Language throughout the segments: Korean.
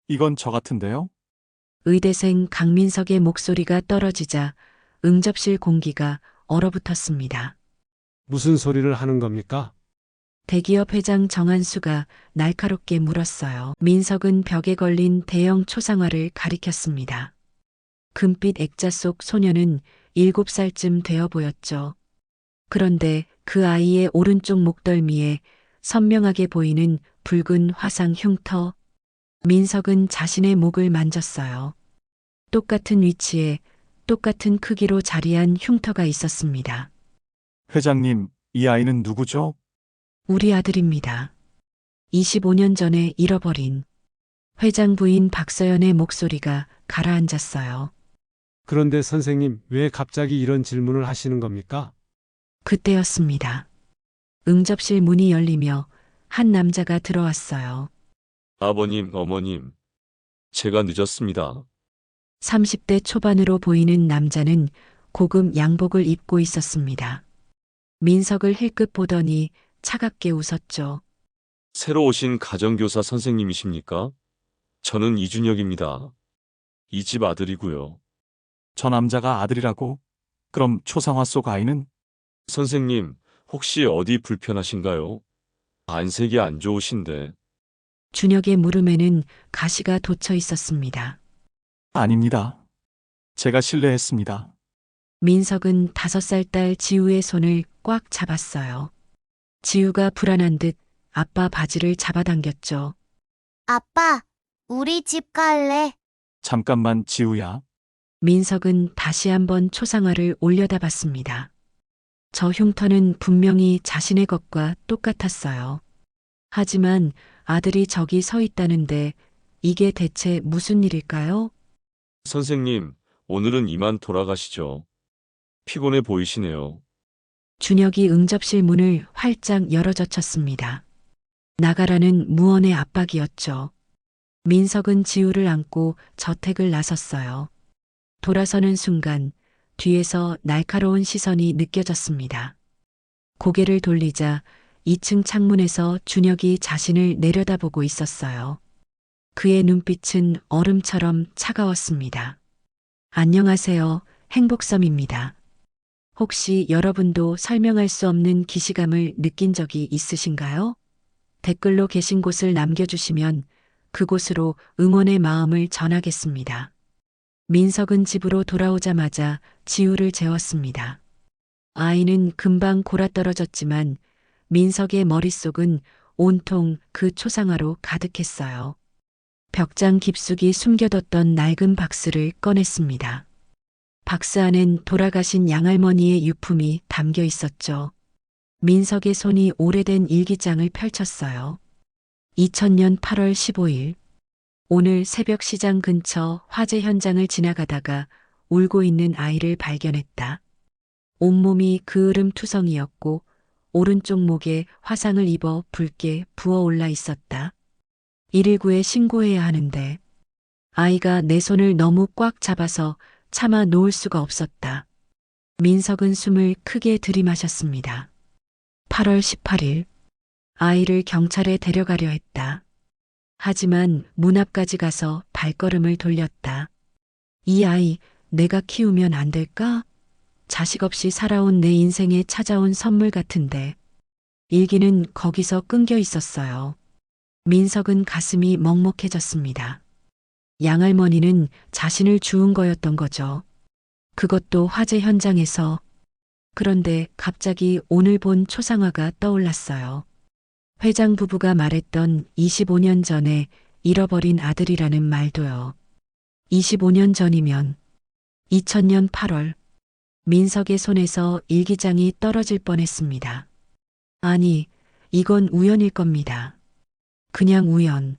이건 저 같은데요? 의대생 강민석의 목소리가 떨어지자 응접실 공기가 얼어붙었습니다. 무슨 소리를 하는 겁니까? 대기업 회장 정한수가 날카롭게 물었어요. 민석은 벽에 걸린 대형 초상화를 가리켰습니다. 금빛 액자 속 소녀는 7살쯤 되어 보였죠. 그런데 그 아이의 오른쪽 목덜미에 선명하게 보이는 붉은 화상 흉터. 민석은 자신의 목을 만졌어요. 똑같은 위치에 똑같은 크기로 자리한 흉터가 있었습니다. 회장님, 이 아이는 누구죠? 우리 아들입니다. 25년 전에 잃어버린 회장 부인 박서연의 목소리가 가라앉았어요. 그런데 선생님, 왜 갑자기 이런 질문을 하시는 겁니까? 그때였습니다. 응접실 문이 열리며 한 남자가 들어왔어요. 아버님, 어머님, 제가 늦었습니다. 30대 초반으로 보이는 남자는 고급 양복을 입고 있었습니다. 민석을 힐끗 보더니 차갑게 웃었죠. 새로 오신 가정교사 선생님이십니까? 저는 이준혁입니다. 이 집 아들이고요. 저 남자가 아들이라고? 그럼 초상화 속 아이는? 선생님, 혹시 어디 불편하신가요? 안색이 안 좋으신데. 준혁의 무릎에는 가시가 돋쳐 있었습니다. 아닙니다. 제가 실례했습니다. 민석은 5살 딸 지우의 손을 꽉 잡았어요. 지우가 불안한 듯 아빠 바지를 잡아당겼죠. 아빠, 우리 집 갈래? 잠깐만, 지우야. 민석은 다시 한번 초상화를 올려다봤습니다. 저 흉터는 분명히 자신의 것과 똑같았어요. 하지만 아들이 저기 서 있다는데 이게 대체 무슨 일일까요? 선생님, 오늘은 이만 돌아가시죠. 피곤해 보이시네요. 준혁이 응접실 문을 활짝 열어젖혔습니다. 나가라는 무언의 압박이었죠. 민석은 지우를 안고 저택을 나섰어요. 돌아서는 순간 뒤에서 날카로운 시선이 느껴졌습니다. 고개를 돌리자 2층 창문에서 준혁이 자신을 내려다보고 있었어요. 그의 눈빛은 얼음처럼 차가웠습니다. 안녕하세요, 행복섬입니다. 혹시 여러분도 설명할 수 없는 기시감을 느낀 적이 있으신가요? 댓글로 계신 곳을 남겨주시면 그곳으로 응원의 마음을 전하겠습니다. 민석은 집으로 돌아오자마자 지우를 재웠습니다. 아이는 금방 골아떨어졌지만 민석의 머릿속은 온통 그 초상화로 가득했어요. 벽장 깊숙이 숨겨뒀던 낡은 박스를 꺼냈습니다. 박스 안엔 돌아가신 양할머니의 유품이 담겨 있었죠. 민석의 손이 오래된 일기장을 펼쳤어요. 2000년 8월 15일. 오늘 새벽 시장 근처 화재 현장을 지나가다가 울고 있는 아이를 발견했다. 온몸이 그을음투성이었고 오른쪽 목에 화상을 입어 붉게 부어올라 있었다. 119에 신고해야 하는데 아이가 내 손을 너무 꽉 잡아서 참아 놓을 수가 없었다. 민석은 숨을 크게 들이마셨습니다. 8월 18일. 아이를 경찰에 데려가려 했다. 하지만 문 앞까지 가서 발걸음을 돌렸다. 이 아이 내가 키우면 안 될까? 자식 없이 살아온 내 인생에 찾아온 선물 같은데. 일기는 거기서 끊겨 있었어요. 민석은 가슴이 먹먹해졌습니다. 양할머니는 자신을 주운 거였던 거죠. 그것도 화재 현장에서. 그런데 갑자기 오늘 본 초상화가 떠올랐어요. 회장 부부가 말했던 25년 전에 잃어버린 아들이라는 말도요. 25년 전이면 2000년 8월 민석의 손에서 일기장이 떨어질 뻔했습니다. 아니, 이건 우연일 겁니다. 그냥 우연.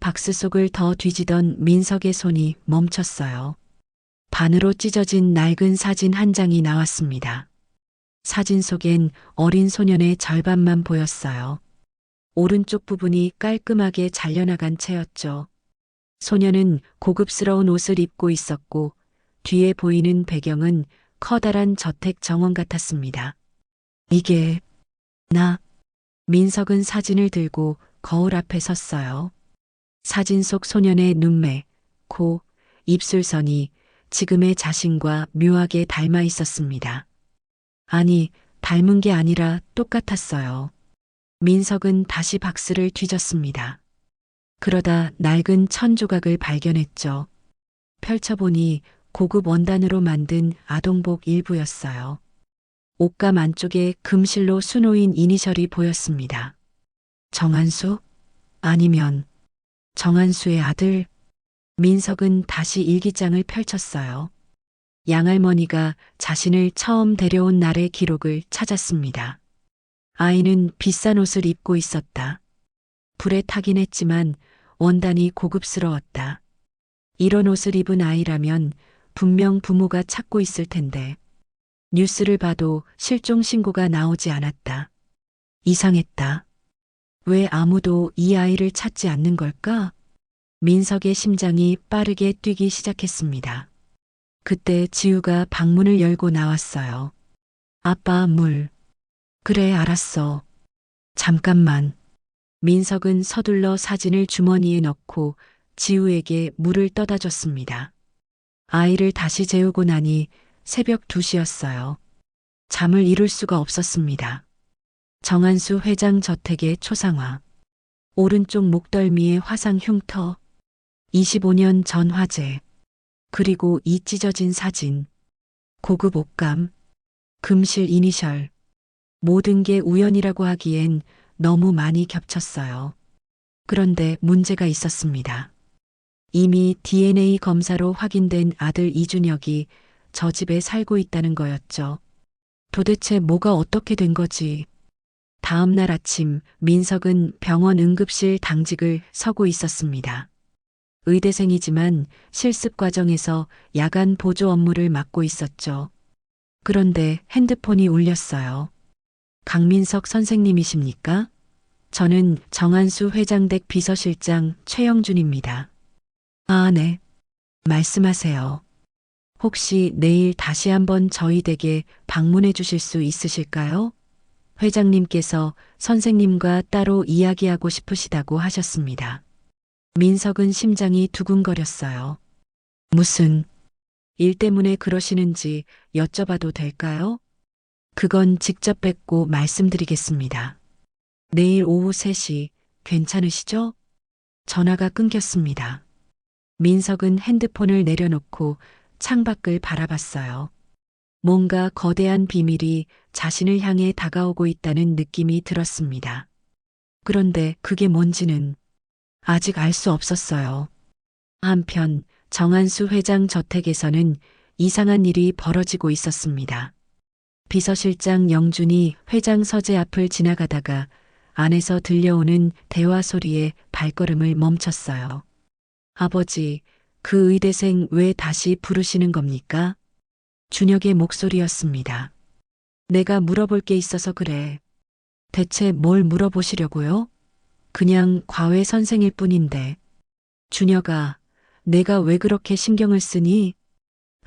박스 속을 더 뒤지던 민석의 손이 멈췄어요. 반으로 찢어진 낡은 사진 한 장이 나왔습니다. 사진 속엔 어린 소년의 절반만 보였어요. 오른쪽 부분이 깔끔하게 잘려나간 채였죠. 소년은 고급스러운 옷을 입고 있었고 뒤에 보이는 배경은 커다란 저택 정원 같았습니다. 이게 나. 민석은 사진을 들고 거울 앞에 섰어요. 사진 속 소년의 눈매, 코, 입술선이 지금의 자신과 묘하게 닮아 있었습니다. 아니, 닮은 게 아니라 똑같았어요. 민석은 다시 박스를 뒤졌습니다. 그러다 낡은 천 조각을 발견했죠. 펼쳐보니 고급 원단으로 만든 아동복 일부였어요. 옷감 안쪽에 금실로 수놓인 이니셜이 보였습니다. 정한수? 아니면 정한수의 아들? 민석은 다시 일기장을 펼쳤어요. 양할머니가 자신을 처음 데려온 날의 기록을 찾았습니다. 아이는 비싼 옷을 입고 있었다. 불에 타긴 했지만 원단이 고급스러웠다. 이런 옷을 입은 아이라면 분명 부모가 찾고 있을 텐데. 뉴스를 봐도 실종 신고가 나오지 않았다. 이상했다. 왜 아무도 이 아이를 찾지 않는 걸까? 민석의 심장이 빠르게 뛰기 시작했습니다. 그때 지우가 방문을 열고 나왔어요. 아빠, 물. 그래, 알았어. 잠깐만. 민석은 서둘러 사진을 주머니에 넣고 지우에게 물을 떠다 줬습니다. 아이를 다시 재우고 나니 새벽 2시였어요. 잠을 이룰 수가 없었습니다. 정한수 회장 저택의 초상화. 오른쪽 목덜미에 화상 흉터. 25년 전 화재. 그리고 이 찢어진 사진. 고급 옷감. 금실 이니셜. 모든 게 우연이라고 하기엔 너무 많이 겹쳤어요. 그런데 문제가 있었습니다. 이미 DNA 검사로 확인된 아들 이준혁이 저 집에 살고 있다는 거였죠. 도대체 뭐가 어떻게 된 거지? 다음 날 아침 민석은 병원 응급실 당직을 서고 있었습니다. 의대생이지만 실습 과정에서 야간 보조 업무를 맡고 있었죠. 그런데 핸드폰이 울렸어요. 강민석 선생님이십니까? 저는 정한수 회장댁 비서실장 최영준입니다. 아, 네. 말씀하세요. 혹시 내일 다시 한번 저희 댁에 방문해 주실 수 있으실까요? 회장님께서 선생님과 따로 이야기하고 싶으시다고 하셨습니다. 민석은 심장이 두근거렸어요. 무슨 일 때문에 그러시는지 여쭤봐도 될까요? 그건 직접 뵙고 말씀드리겠습니다. 내일 오후 3시 괜찮으시죠? 전화가 끊겼습니다. 민석은 핸드폰을 내려놓고 창밖을 바라봤어요. 뭔가 거대한 비밀이 자신을 향해 다가오고 있다는 느낌이 들었습니다. 그런데 그게 뭔지는 아직 알 수 없었어요. 한편 정한수 회장 저택에서는 이상한 일이 벌어지고 있었습니다. 비서실장 영준이 회장 서재 앞을 지나가다가 안에서 들려오는 대화 소리에 발걸음을 멈췄어요. 아버지, 그 의대생 왜 다시 부르시는 겁니까? 준혁의 목소리였습니다. 내가 물어볼 게 있어서 그래. 대체 뭘 물어보시려고요? 그냥 과외 선생일 뿐인데. 준혁아, 내가 왜 그렇게 신경을 쓰니?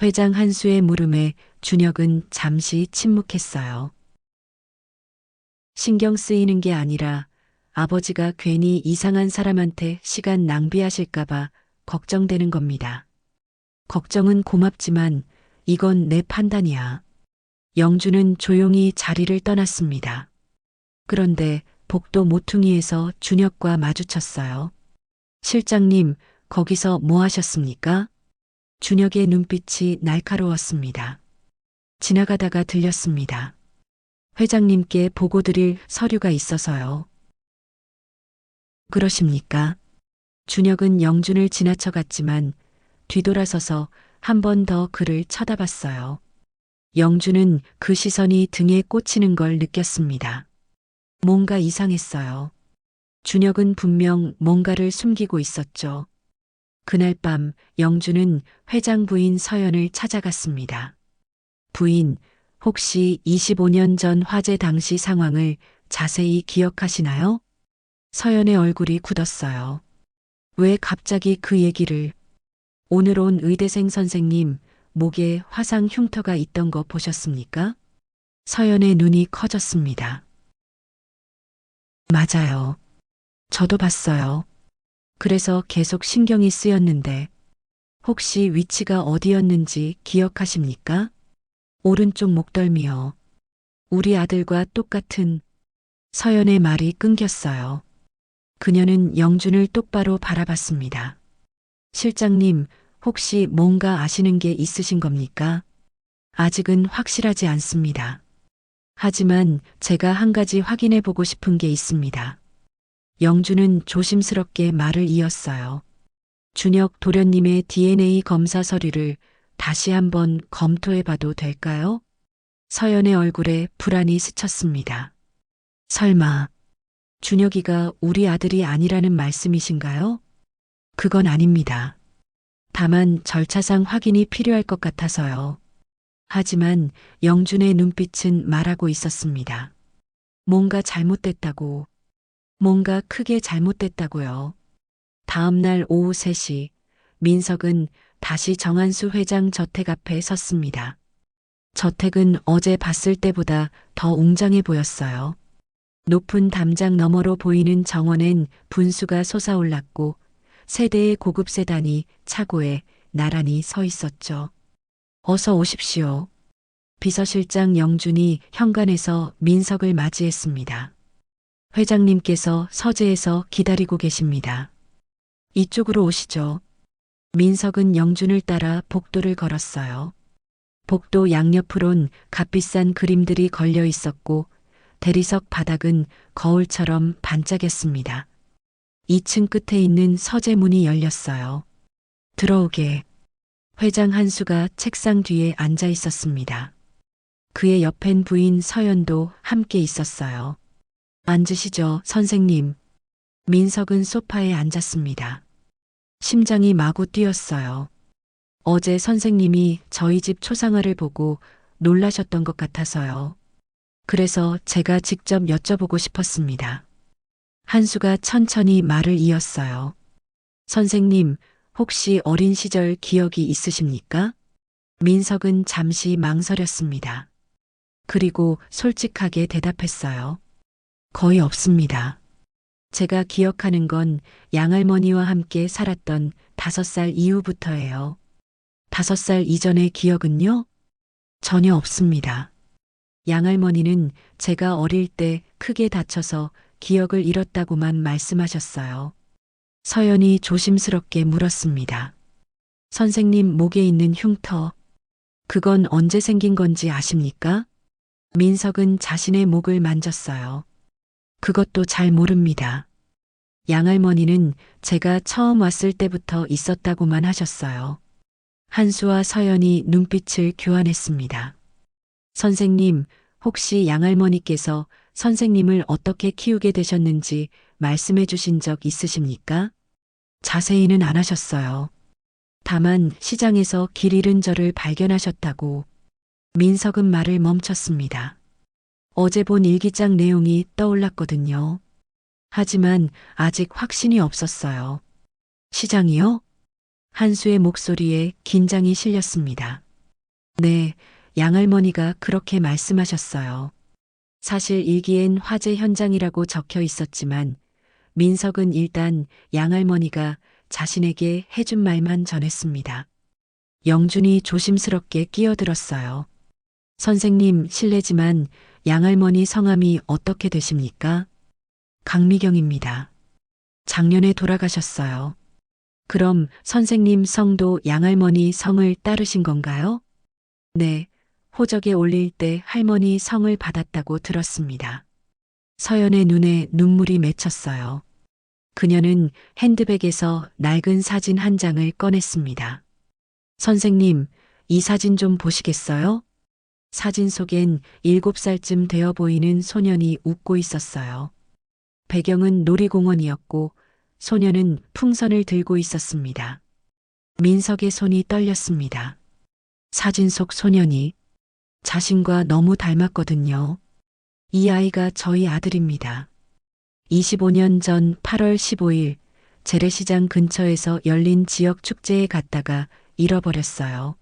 회장 한수의 물음에 준혁은 잠시 침묵했어요. 신경 쓰이는 게 아니라 아버지가 괜히 이상한 사람한테 시간 낭비하실까봐 걱정되는 겁니다. 걱정은 고맙지만 이건 내 판단이야. 영주는 조용히 자리를 떠났습니다. 그런데 복도 모퉁이에서 준혁과 마주쳤어요. 실장님, 거기서 뭐 하셨습니까? 준혁의 눈빛이 날카로웠습니다. 지나가다가 들렸습니다. 회장님께 보고 드릴 서류가 있어서요. 그러십니까? 준혁은 영준을 지나쳐 갔지만 뒤돌아서서 한 번 더 그를 쳐다봤어요. 영준은 그 시선이 등에 꽂히는 걸 느꼈습니다. 뭔가 이상했어요. 준혁은 분명 뭔가를 숨기고 있었죠. 그날 밤 영준은 회장 부인 서연을 찾아갔습니다. 부인, 혹시 25년 전 화재 당시 상황을 자세히 기억하시나요? 서연의 얼굴이 굳었어요. 왜 갑자기 그 얘기를? 오늘 온 의대생 선생님, 목에 화상 흉터가 있던 거 보셨습니까? 서연의 눈이 커졌습니다. 맞아요. 저도 봤어요. 그래서 계속 신경이 쓰였는데 혹시 위치가 어디였는지 기억하십니까? 오른쪽 목덜미요. 우리 아들과 똑같은. 서연의 말이 끊겼어요. 그녀는 영준을 똑바로 바라봤습니다. 실장님, 혹시 뭔가 아시는 게 있으신 겁니까? 아직은 확실하지 않습니다. 하지만 제가 한 가지 확인해 보고 싶은 게 있습니다. 영준은 조심스럽게 말을 이었어요. 준혁 도련님의 DNA 검사 서류를 다시 한번 검토해 봐도 될까요? 서연의 얼굴에 불안이 스쳤습니다. 설마 준혁이가 우리 아들이 아니라는 말씀이신가요? 그건 아닙니다. 다만 절차상 확인이 필요할 것 같아서요. 하지만 영준의 눈빛은 말하고 있었습니다. 뭔가 잘못됐다고. 뭔가 크게 잘못됐다고요. 다음 날 오후 3시, 민석은 다시 정한수 회장 저택 앞에 섰습니다. 저택은 어제 봤을 때보다 더 웅장해 보였어요. 높은 담장 너머로 보이는 정원엔 분수가 솟아올랐고 세 대의 고급 세단이 차고에 나란히 서 있었죠. 어서 오십시오. 비서실장 영준이 현관에서 민석을 맞이했습니다. 회장님께서 서재에서 기다리고 계십니다. 이쪽으로 오시죠. 민석은 영준을 따라 복도를 걸었어요. 복도 양옆으론 값비싼 그림들이 걸려 있었고 대리석 바닥은 거울처럼 반짝였습니다. 2층 끝에 있는 서재 문이 열렸어요. 들어오게. 회장 한수가 책상 뒤에 앉아 있었습니다. 그의 옆엔 부인 서연도 함께 있었어요. 앉으시죠, 선생님. 민석은 소파에 앉았습니다. 심장이 마구 뛰었어요. 어제 선생님이 저희 집 초상화를 보고 놀라셨던 것 같아서요. 그래서 제가 직접 여쭤보고 싶었습니다. 한수가 천천히 말을 이었어요. 선생님, 혹시 어린 시절 기억이 있으십니까? 민석은 잠시 망설였습니다. 그리고 솔직하게 대답했어요. 거의 없습니다. 제가 기억하는 건 양할머니와 함께 살았던 5살 이후부터예요. 5살 이전의 기억은요? 전혀 없습니다. 양할머니는 제가 어릴 때 크게 다쳐서 기억을 잃었다고만 말씀하셨어요. 서연이 조심스럽게 물었습니다. 선생님 목에 있는 흉터, 그건 언제 생긴 건지 아십니까? 민석은 자신의 목을 만졌어요. 그것도 잘 모릅니다. 양할머니는 제가 처음 왔을 때부터 있었다고만 하셨어요. 한수와 서연이 눈빛을 교환했습니다. 선생님, 혹시 양할머니께서 선생님을 어떻게 키우게 되셨는지 말씀해 주신 적 있으십니까? 자세히는 안 하셨어요. 다만 시장에서 길 잃은 저를 발견하셨다고. 민석은 말을 멈췄습니다. 어제 본 일기장 내용이 떠올랐거든요. 하지만 아직 확신이 없었어요. 시장이요? 한수의 목소리에 긴장이 실렸습니다. 네, 양할머니가 그렇게 말씀하셨어요. 사실 일기엔 화재 현장이라고 적혀 있었지만 민석은 일단 양할머니가 자신에게 해준 말만 전했습니다. 영준이 조심스럽게 끼어들었어요. 선생님, 실례지만 양할머니 성함이 어떻게 되십니까? 강미경입니다. 작년에 돌아가셨어요. 그럼 선생님 성도 양할머니 성을 따르신 건가요? 네, 호적에 올릴 때 할머니 성을 받았다고 들었습니다. 서연의 눈에 눈물이 맺혔어요. 그녀는 핸드백에서 낡은 사진 한 장을 꺼냈습니다. 선생님, 이 사진 좀 보시겠어요? 사진 속엔 7살쯤 되어 보이는 소년이 웃고 있었어요. 배경은 놀이공원이었고 소년은 풍선을 들고 있었습니다. 민석의 손이 떨렸습니다. 사진 속 소년이 자신과 너무 닮았거든요. 이 아이가 저희 아들입니다. 25년 전 8월 15일 재래시장 근처에서 열린 지역 축제에 갔다가 잃어버렸어요.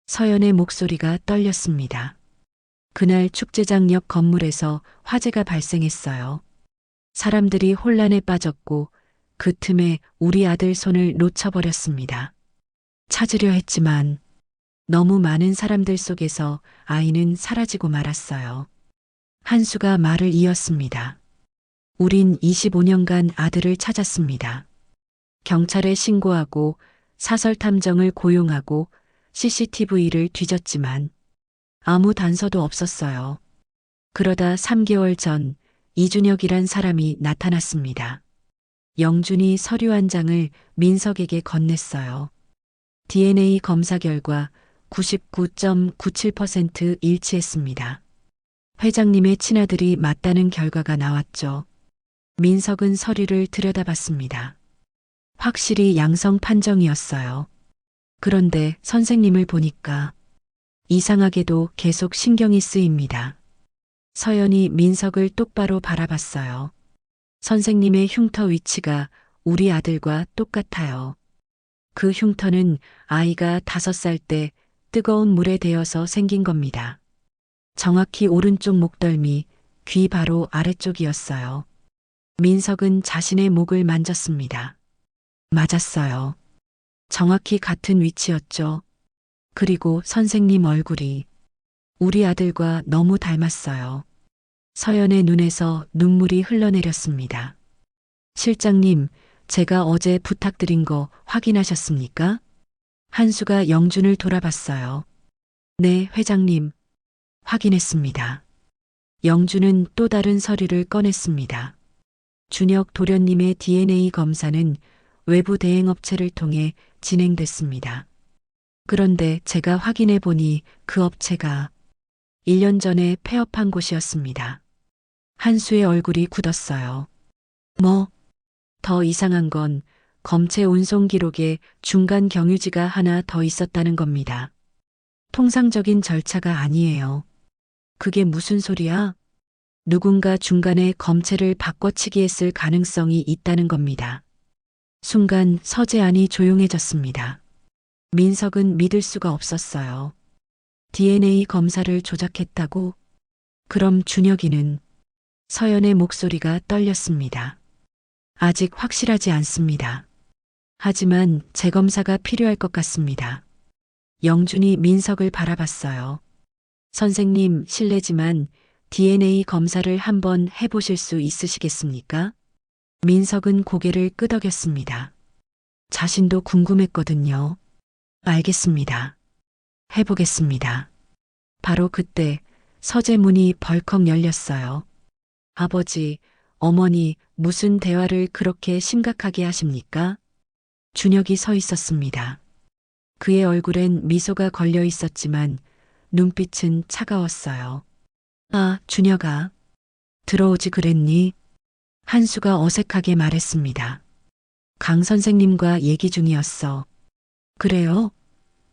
서연의 목소리가 떨렸습니다. 그날 축제장 옆 건물에서 화재가 발생했어요. 사람들이 혼란에 빠졌고 그 틈에 우리 아들 손을 놓쳐버렸습니다. 찾으려 했지만 너무 많은 사람들 속에서 아이는 사라지고 말았어요. 한수가 말을 이었습니다. 우린 25년간 아들을 찾았습니다. 경찰에 신고하고 사설 탐정을 고용하고 CCTV를 뒤졌지만 아무 단서도 없었어요. 그러다 3개월 전 이준혁이란 사람이 나타났습니다. 영준이 서류 한 장을 민석에게 건넸어요. DNA 검사 결과 99.97% 일치했습니다. 회장님의 친아들이 맞다는 결과가 나왔죠. 민석은 서류를 들여다봤습니다. 확실히 양성 판정이었어요. 그런데 선생님을 보니까 이상하게도 계속 신경이 쓰입니다. 서연이 민석을 똑바로 바라봤어요. 선생님의 흉터 위치가 우리 아들과 똑같아요. 그 흉터는 아이가 5살 때 뜨거운 물에 데어서 생긴 겁니다. 정확히 오른쪽 목덜미, 귀 바로 아래쪽이었어요. 민석은 자신의 목을 만졌습니다. 맞았어요. 정확히 같은 위치였죠. 그리고 선생님 얼굴이 우리 아들과 너무 닮았어요. 서연의 눈에서 눈물이 흘러내렸습니다. 실장님, 제가 어제 부탁드린 거 확인하셨습니까? 한수가 영준을 돌아봤어요. 네, 회장님. 확인했습니다. 영준은 또 다른 서류를 꺼냈습니다. 준혁 도련님의 DNA 검사는 외부 대행업체를 통해 진행됐습니다. 그런데 제가 확인해 보니 그 업체가 1년 전에 폐업한 곳이었습니다. 한수의 얼굴이 굳었어요. 뭐? 더 이상한 건 검체 운송 기록에 중간 경유지가 하나 더 있었다는 겁니다. 통상적인 절차가 아니에요. 그게 무슨 소리야? 누군가 중간에 검체를 바꿔치기 했을 가능성이 있다는 겁니다. 순간 서재안이 조용해졌습니다. 민석은 믿을 수가 없었어요. DNA 검사를 조작했다고? 그럼 준혁이는? 서연의 목소리가 떨렸습니다. 아직 확실하지 않습니다. 하지만 재검사가 필요할 것 같습니다. 영준이 민석을 바라봤어요. 선생님, 실례지만 DNA 검사를 한번 해보실 수 있으시겠습니까? 민석은 고개를 끄덕였습니다. 자신도 궁금했거든요. 알겠습니다. 해보겠습니다. 바로 그때 서재 문이 벌컥 열렸어요. 아버지, 어머니, 무슨 대화를 그렇게 심각하게 하십니까? 준혁이 서 있었습니다. 그의 얼굴엔 미소가 걸려 있었지만 눈빛은 차가웠어요. 아, 준혁아. 들어오지 그랬니? 한수가 어색하게 말했습니다. 강 선생님과 얘기 중이었어. 그래요?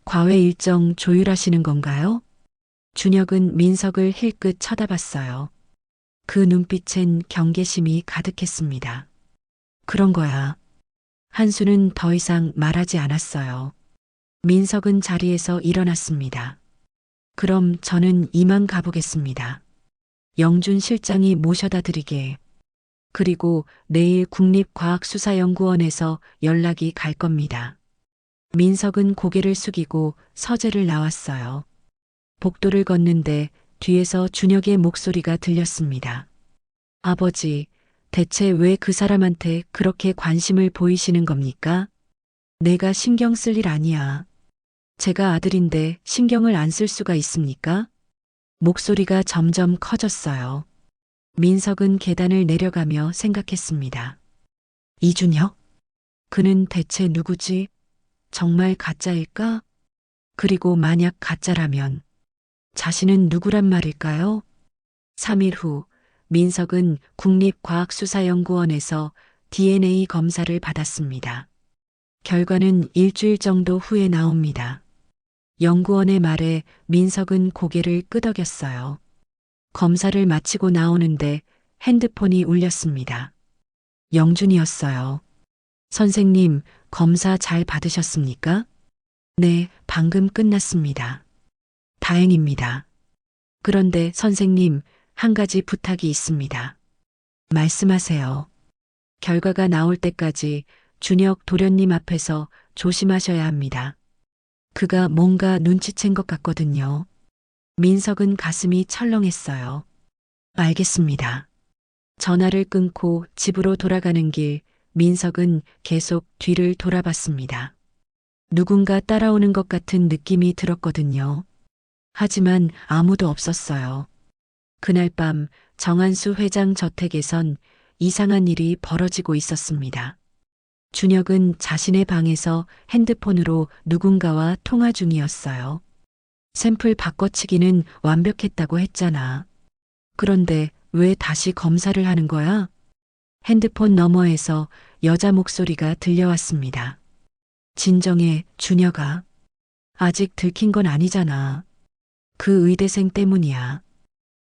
과외 일정 조율하시는 건가요? 준혁은 민석을 힐끗 쳐다봤어요. 그 눈빛엔 경계심이 가득했습니다. 그런 거야. 한수는 더 이상 말하지 않았어요. 민석은 자리에서 일어났습니다. 그럼 저는 이만 가보겠습니다. 영준 실장이 모셔다 드리게. 그리고 내일 국립과학수사연구원에서 연락이 갈 겁니다. 민석은 고개를 숙이고 서재를 나왔어요. 복도를 걷는데 뒤에서 준혁의 목소리가 들렸습니다. 아버지, 대체 왜 그 사람한테 그렇게 관심을 보이시는 겁니까? 내가 신경 쓸 일 아니야. 제가 아들인데 신경을 안 쓸 수가 있습니까? 목소리가 점점 커졌어요. 민석은 계단을 내려가며 생각했습니다. 이준혁? 그는 대체 누구지? 정말 가짜일까? 그리고 만약 가짜라면 자신은 누구란 말일까요? 3일 후 민석은 국립과학수사연구원에서 DNA 검사를 받았습니다. 결과는 일주일 정도 후에 나옵니다. 연구원의 말에 민석은 고개를 끄덕였어요. 검사를 마치고 나오는데 핸드폰이 울렸습니다. 영준이었어요. 선생님, 검사 잘 받으셨습니까? 네, 방금 끝났습니다. 다행입니다. 그런데 선생님, 한 가지 부탁이 있습니다. 말씀하세요. 결과가 나올 때까지 준혁 도련님 앞에서 조심하셔야 합니다. 그가 뭔가 눈치챈 것 같거든요. 민석은 가슴이 철렁했어요. 알겠습니다. 전화를 끊고 집으로 돌아가는 길, 민석은 계속 뒤를 돌아봤습니다. 누군가 따라오는 것 같은 느낌이 들었거든요. 하지만 아무도 없었어요. 그날 밤 정한수 회장 저택에선 이상한 일이 벌어지고 있었습니다. 준혁은 자신의 방에서 핸드폰으로 누군가와 통화 중이었어요. 샘플 바꿔치기는 완벽했다고 했잖아. 그런데 왜 다시 검사를 하는 거야? 핸드폰 너머에서 여자 목소리가 들려왔습니다. 진정해, 준혁아. 아직 들킨 건 아니잖아. 그 의대생 때문이야.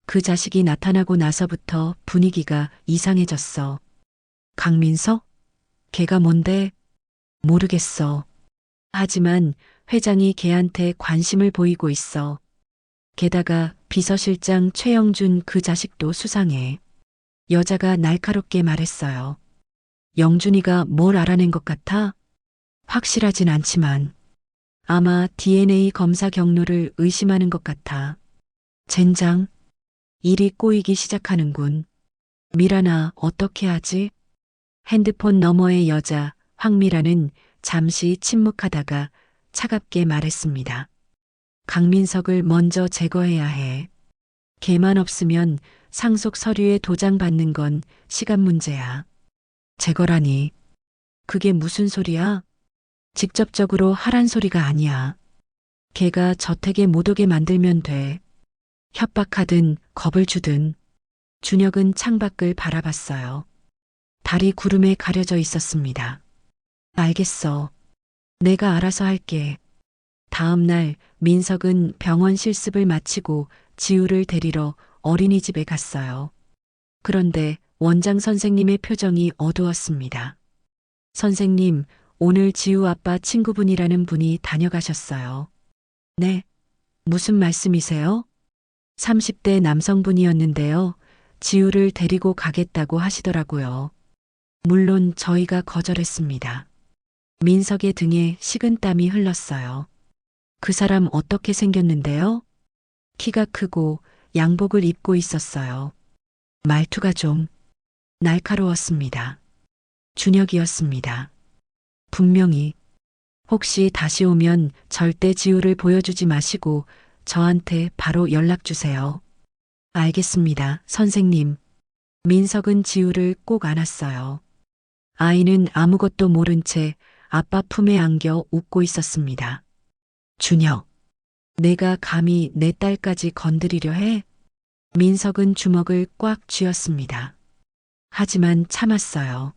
그 자식이 나타나고 나서부터 분위기가 이상해졌어. 강민석? 걔가 뭔데? 모르겠어. 하지만 회장이 걔한테 관심을 보이고 있어. 게다가 비서실장 최영준 그 자식도 수상해. 여자가 날카롭게 말했어요. 영준이가 뭘 알아낸 것 같아? 확실하진 않지만 아마 DNA 검사 경로를 의심하는 것 같아. 젠장, 일이 꼬이기 시작하는군. 미란아, 어떻게 하지? 핸드폰 너머의 여자 황미라는 잠시 침묵하다가 차갑게 말했습니다. 강민석을 먼저 제거해야 해. 걔만 없으면 상속 서류에 도장 받는 건 시간 문제야. 제거라니. 그게 무슨 소리야? 직접적으로 하란 소리가 아니야. 걔가 저택에 못 오게 만들면 돼. 협박하든 겁을 주든. 준혁은 창밖을 바라봤어요. 달이 구름에 가려져 있었습니다. 알겠어. 내가 알아서 할게. 다음 날 민석은 병원 실습을 마치고 지우를 데리러 어린이집에 갔어요. 그런데 원장 선생님의 표정이 어두웠습니다. 선생님, 오늘 지우 아빠 친구분이라는 분이 다녀가셨어요. 네. 무슨 말씀이세요? 30대 남성분이었는데요. 지우를 데리고 가겠다고 하시더라고요. 물론 저희가 거절했습니다. 민석의 등에 식은땀이 흘렀어요. 그 사람 어떻게 생겼는데요? 키가 크고 양복을 입고 있었어요. 말투가 좀 날카로웠습니다. 준혁이었습니다. 분명히. 혹시 다시 오면 절대 지우를 보여주지 마시고 저한테 바로 연락 주세요. 알겠습니다, 선생님. 민석은 지우를 꼭 안았어요. 아이는 아무것도 모른 채 아빠 품에 안겨 웃고 있었습니다. 준혁, 내가 감히 내 딸까지 건드리려 해? 민석은 주먹을 꽉 쥐었습니다. 하지만 참았어요.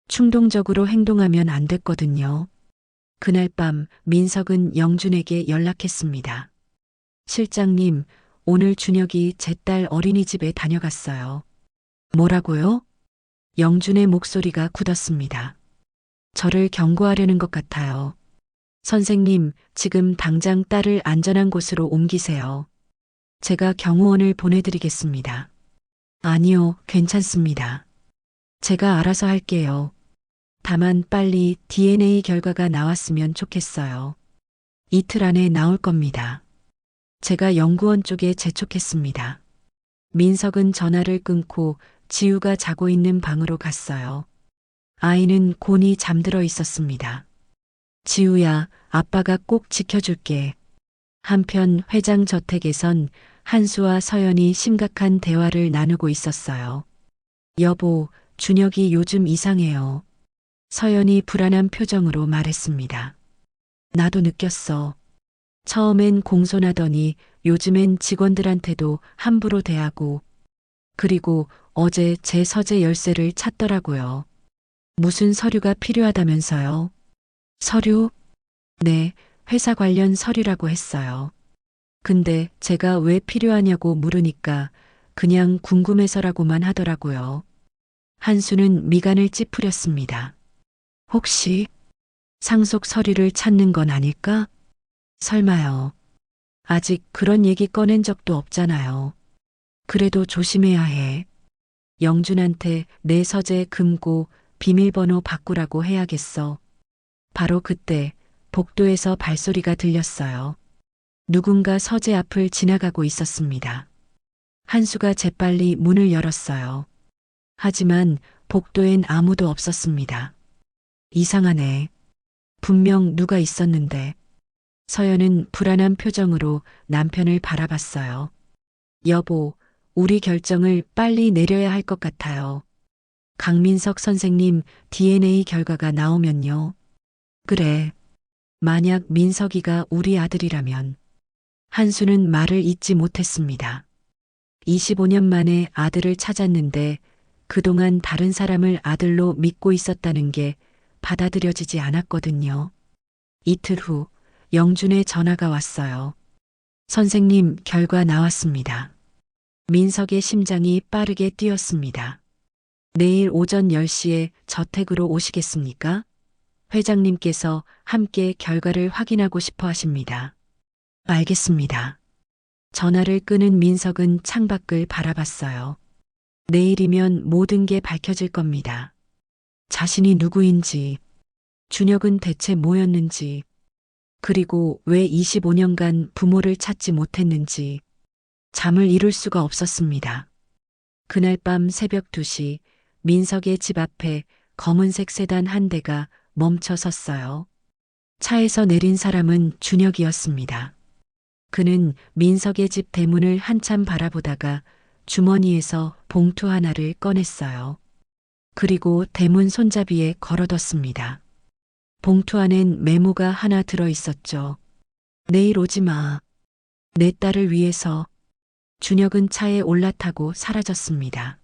충동적으로 행동하면 안 됐거든요. 그날 밤 민석은 영준에게 연락했습니다. 실장님, 오늘 준혁이 제 딸 어린이집에 다녀갔어요. 뭐라고요? 영준의 목소리가 굳었습니다. 저를 경고하려는 것 같아요. 선생님, 지금 당장 딸을 안전한 곳으로 옮기세요. 제가 경호원을 보내드리겠습니다. 아니요, 괜찮습니다. 제가 알아서 할게요. 다만 빨리 DNA 결과가 나왔으면 좋겠어요. 이틀 안에 나올 겁니다. 제가 연구원 쪽에 재촉했습니다. 민석은 전화를 끊고 지우가 자고 있는 방으로 갔어요. 아이는 곤히 잠들어 있었습니다. 지우야, 아빠가 꼭 지켜줄게. 한편 회장 저택에선 한수와 서연이 심각한 대화를 나누고 있었어요. 여보, 준혁이 요즘 이상해요. 서연이 불안한 표정으로 말했습니다. 나도 느꼈어. 처음엔 공손하더니 요즘엔 직원들한테도 함부로 대하고, 그리고 어제 제 서재 열쇠를 찾더라고요. 무슨 서류가 필요하다면서요? 서류? 네, 회사 관련 서류라고 했어요. 근데 제가 왜 필요하냐고 물으니까 그냥 궁금해서라고만 하더라고요. 한수는 미간을 찌푸렸습니다. 혹시 상속 서류를 찾는 건 아닐까? 설마요. 아직 그런 얘기 꺼낸 적도 없잖아요. 그래도 조심해야 해. 영준한테 내 서재 금고 비밀번호 바꾸라고 해야겠어. 바로 그때 복도에서 발소리가 들렸어요. 누군가 서재 앞을 지나가고 있었습니다. 한수가 재빨리 문을 열었어요. 하지만 복도엔 아무도 없었습니다. 이상하네. 분명 누가 있었는데. 서연은 불안한 표정으로 남편을 바라봤어요. 여보, 우리 결정을 빨리 내려야 할 것 같아요. 강민석 선생님 DNA 결과가 나오면요. 그래. 만약 민석이가 우리 아들이라면. 한수는 말을 잇지 못했습니다. 25년 만에 아들을 찾았는데 그동안 다른 사람을 아들로 믿고 있었다는 게 받아들여지지 않았거든요. 이틀 후 영준의 전화가 왔어요. 선생님, 결과 나왔습니다. 민석의 심장이 빠르게 뛰었습니다. 내일 오전 10시에 저택으로 오시겠습니까? 회장님께서 함께 결과를 확인하고 싶어 하십니다. 알겠습니다. 전화를 끄는 민석은 창밖을 바라봤어요. 내일이면 모든 게 밝혀질 겁니다. 자신이 누구인지, 준혁은 대체 뭐였는지, 그리고 왜 25년간 부모를 찾지 못했는지 잠을 이룰 수가 없었습니다. 그날 밤 새벽 2시 민석의 집 앞에 검은색 세단 한 대가 멈춰 섰어요. 차에서 내린 사람은 준혁이었습니다. 그는 민석의 집 대문을 한참 바라보다가 주머니에서 봉투 하나를 꺼냈어요. 그리고 대문 손잡이에 걸어뒀습니다. 봉투 안엔 메모가 하나 들어 있었죠. 내일 오지 마. 내 딸을 위해서. 준혁은 차에 올라타고 사라졌습니다.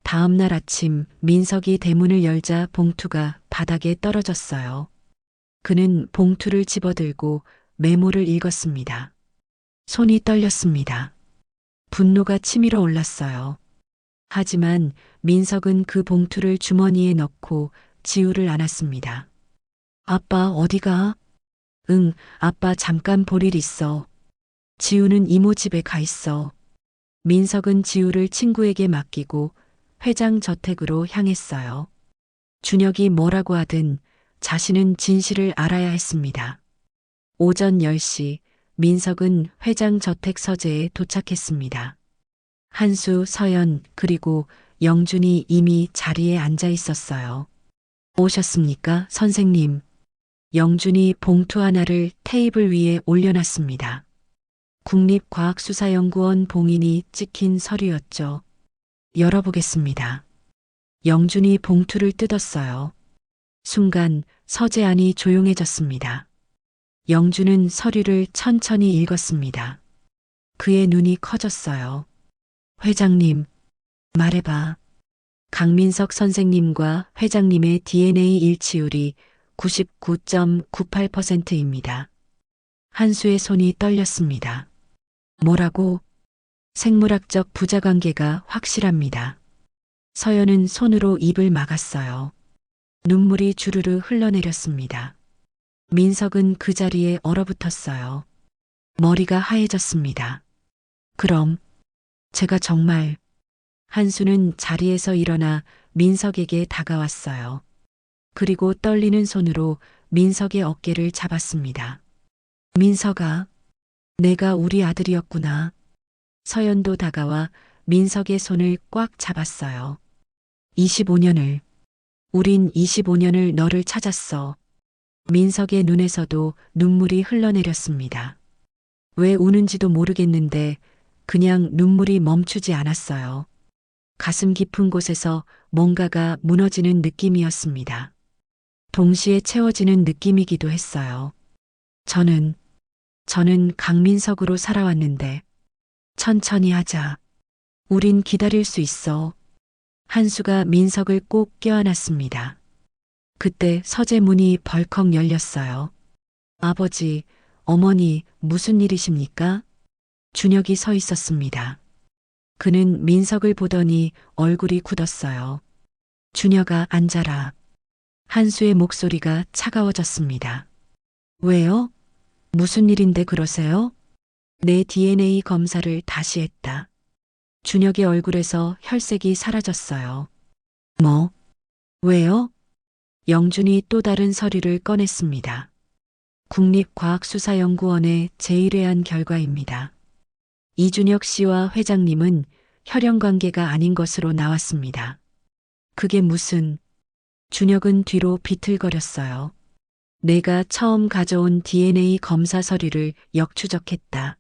다음 날 아침 민석이 대문을 열자 봉투가 바닥에 떨어졌어요. 그는 봉투를 집어들고 메모를 읽었습니다. 손이 떨렸습니다. 분노가 치밀어 올랐어요. 하지만 민석은 그 봉투를 주머니에 넣고 지우를 안았습니다. 아빠 어디가? 응, 아빠 잠깐 볼 일 있어. 지우는 이모 집에 가 있어. 민석은 지우를 친구에게 맡기고 회장 저택으로 향했어요. 준혁이 뭐라고 하든 자신은 진실을 알아야 했습니다. 오전 10시 민석은 회장 저택 서재에 도착했습니다. 한수, 서연, 그리고 영준이 이미 자리에 앉아 있었어요. 오셨습니까, 선생님? 영준이 봉투 하나를 테이블 위에 올려놨습니다. 국립과학수사연구원 봉인이 찍힌 서류였죠. 열어보겠습니다. 영준이 봉투를 뜯었어요. 순간 서재 안이 조용해졌습니다. 영준은 서류를 천천히 읽었습니다. 그의 눈이 커졌어요. 회장님, 말해봐. 강민석 선생님과 회장님의 DNA 일치율이 99.98%입니다. 한수의 손이 떨렸습니다. 뭐라고? 생물학적 부자관계가 확실합니다. 서연은 손으로 입을 막았어요. 눈물이 주르르 흘러내렸습니다. 민석은 그 자리에 얼어붙었어요. 머리가 하얘졌습니다. 그럼 제가 정말... 한수는 자리에서 일어나 민석에게 다가왔어요. 그리고 떨리는 손으로 민석의 어깨를 잡았습니다. 민석아, 내가 우리 아들이었구나. 서연도 다가와 민석의 손을 꽉 잡았어요. 25년을, 우린 25년을 너를 찾았어. 민석의 눈에서도 눈물이 흘러내렸습니다. 왜 우는지도 모르겠는데 그냥 눈물이 멈추지 않았어요. 가슴 깊은 곳에서 뭔가가 무너지는 느낌이었습니다. 동시에 채워지는 느낌이기도 했어요. 저는 강민석으로 살아왔는데 천천히 하자. 우린 기다릴 수 있어. 한수가 민석을 꼭 껴안았습니다. 그때 서재 문이 벌컥 열렸어요. 아버지, 어머니, 무슨 일이십니까? 준혁이 서 있었습니다. 그는 민석을 보더니 얼굴이 굳었어요. 준혁아, 앉아라. 한수의 목소리가 차가워졌습니다. 왜요? 무슨 일인데 그러세요? 내 DNA 검사를 다시 했다. 준혁의 얼굴에서 혈색이 사라졌어요. 뭐? 왜요? 영준이 또 다른 서류를 꺼냈습니다. 국립과학수사연구원의 제의뢰한 결과입니다. 이준혁 씨와 회장님은 혈연 관계가 아닌 것으로 나왔습니다. 그게 무슨... 준혁은 뒤로 비틀거렸어요. 내가 처음 가져온 DNA 검사 서류를 역추적했다.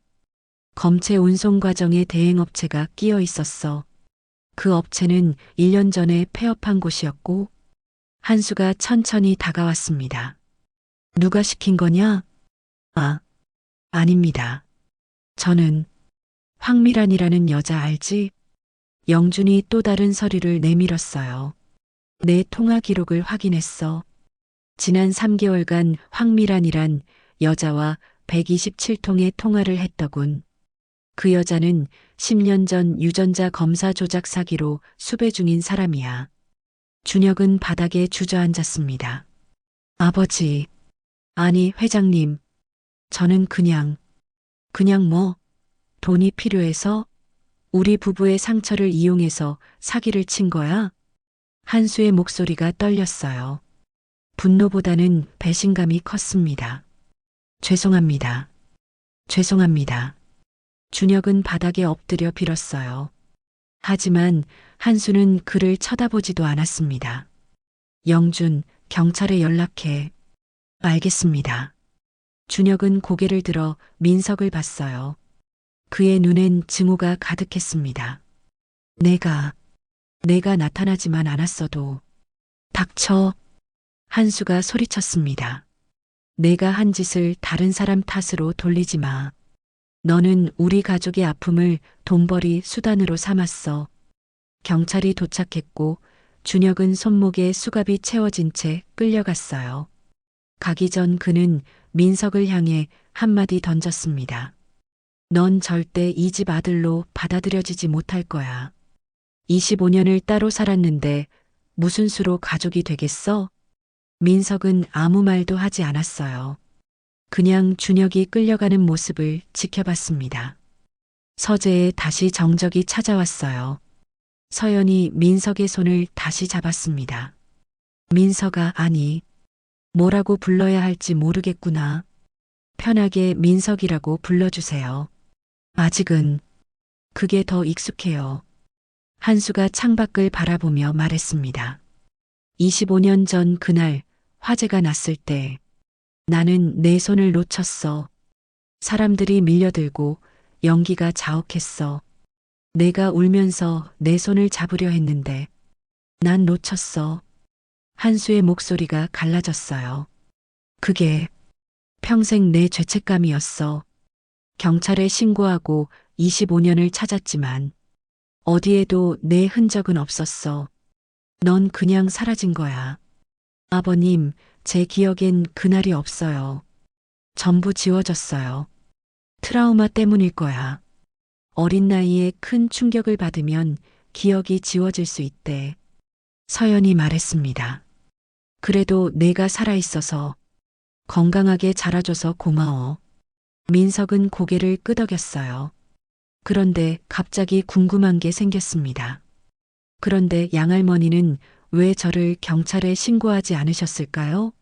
검체 운송 과정에 대행업체가 끼어 있었어. 그 업체는 1년 전에 폐업한 곳이었고, 한수가 천천히 다가왔습니다. 누가 시킨 거냐? 아닙니다. 저는 황미란이라는 여자 알지? 영준이 또 다른 서류를 내밀었어요. 내 통화 기록을 확인했어. 지난 3개월간 황미란이란 여자와 127통의 통화를 했더군. 그 여자는 10년 전 유전자 검사 조작 사기로 수배 중인 사람이야. 준혁은 바닥에 주저앉았습니다. 아버지, 아니 회장님, 저는 그냥 뭐, 돈이 필요해서 우리 부부의 상처를 이용해서 사기를 친 거야? 한수의 목소리가 떨렸어요. 분노보다는 배신감이 컸습니다. 죄송합니다. 준혁은 바닥에 엎드려 빌었어요. 하지만 한수는 그를 쳐다보지도 않았습니다. 영준, 경찰에 연락해. 알겠습니다. 준혁은 고개를 들어 민석을 봤어요. 그의 눈엔 증오가 가득했습니다. 내가 나타나지만 않았어도. 닥쳐. 한수가 소리쳤습니다. 내가 한 짓을 다른 사람 탓으로 돌리지 마. 너는 우리 가족의 아픔을 돈벌이 수단으로 삼았어. 경찰이 도착했고 준혁은 손목에 수갑이 채워진 채 끌려갔어요. 가기 전 그는 민석을 향해 한마디 던졌습니다. 넌 절대 이 집 아들로 받아들여지지 못할 거야. 25년을 따로 살았는데 무슨 수로 가족이 되겠어? 민석은 아무 말도 하지 않았어요. 그냥 준혁이 끌려가는 모습을 지켜봤습니다. 서재에 다시 정적이 찾아왔어요. 서연이 민석의 손을 다시 잡았습니다. 민석아, 아니, 뭐라고 불러야 할지 모르겠구나. 편하게 민석이라고 불러주세요. 아직은 그게 더 익숙해요. 한수가 창밖을 바라보며 말했습니다. 25년 전 그날 화재가 났을 때 나는 내 손을 놓쳤어. 사람들이 밀려들고 연기가 자욱했어. 내가 울면서 내 손을 잡으려 했는데 난 놓쳤어. 한수의 목소리가 갈라졌어요. 그게 평생 내 죄책감이었어. 경찰에 신고하고 25년을 찾았지만 어디에도 내 흔적은 없었어. 넌 그냥 사라진 거야. 아버님, 제 기억엔 그날이 없어요. 전부 지워졌어요. 트라우마 때문일 거야. 어린 나이에 큰 충격을 받으면 기억이 지워질 수 있대. 서연이 말했습니다. 그래도 내가 살아있어서 건강하게 자라줘서 고마워. 민석은 고개를 끄덕였어요. 그런데 갑자기 궁금한 게 생겼습니다. 그런데 양할머니는 왜 저를 경찰에 신고하지 않으셨을까요?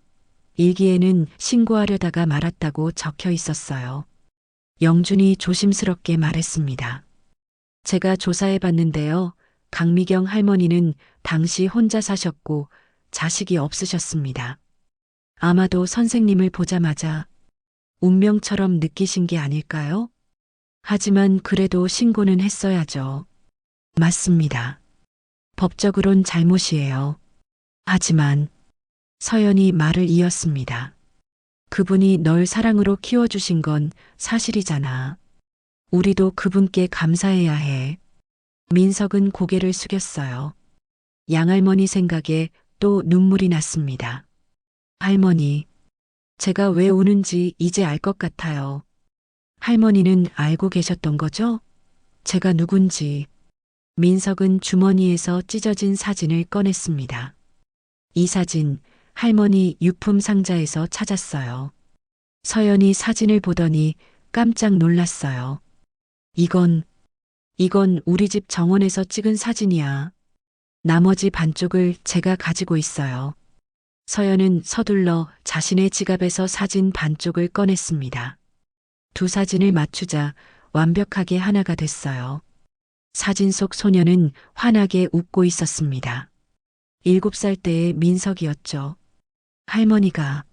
일기에는 신고하려다가 말았다고 적혀 있었어요. 영준이 조심스럽게 말했습니다. 제가 조사해 봤는데요. 강미경 할머니는 당시 혼자 사셨고 자식이 없으셨습니다. 아마도 선생님을 보자마자 운명처럼 느끼신 게 아닐까요? 하지만 그래도 신고는 했어야죠. 맞습니다. 법적으론 잘못이에요. 하지만 서연이 말을 이었습니다. 그분이 널 사랑으로 키워주신 건 사실이잖아. 우리도 그분께 감사해야 해. 민석은 고개를 숙였어요. 양할머니 생각에 또 눈물이 났습니다. 할머니, 제가 왜 우는지 이제 알 것 같아요. 할머니는 알고 계셨던 거죠? 제가 누군지. 민석은 주머니에서 찢어진 사진을 꺼냈습니다. 이 사진, 할머니 유품 상자에서 찾았어요. 서연이 사진을 보더니 깜짝 놀랐어요. 이건 우리 집 정원에서 찍은 사진이야. 나머지 반쪽을 제가 가지고 있어요. 서연은 서둘러 자신의 지갑에서 사진 반쪽을 꺼냈습니다. 두 사진을 맞추자 완벽하게 하나가 됐어요. 사진 속 소녀는 환하게 웃고 있었습니다. 7살 때의 민석이었죠. 할머니가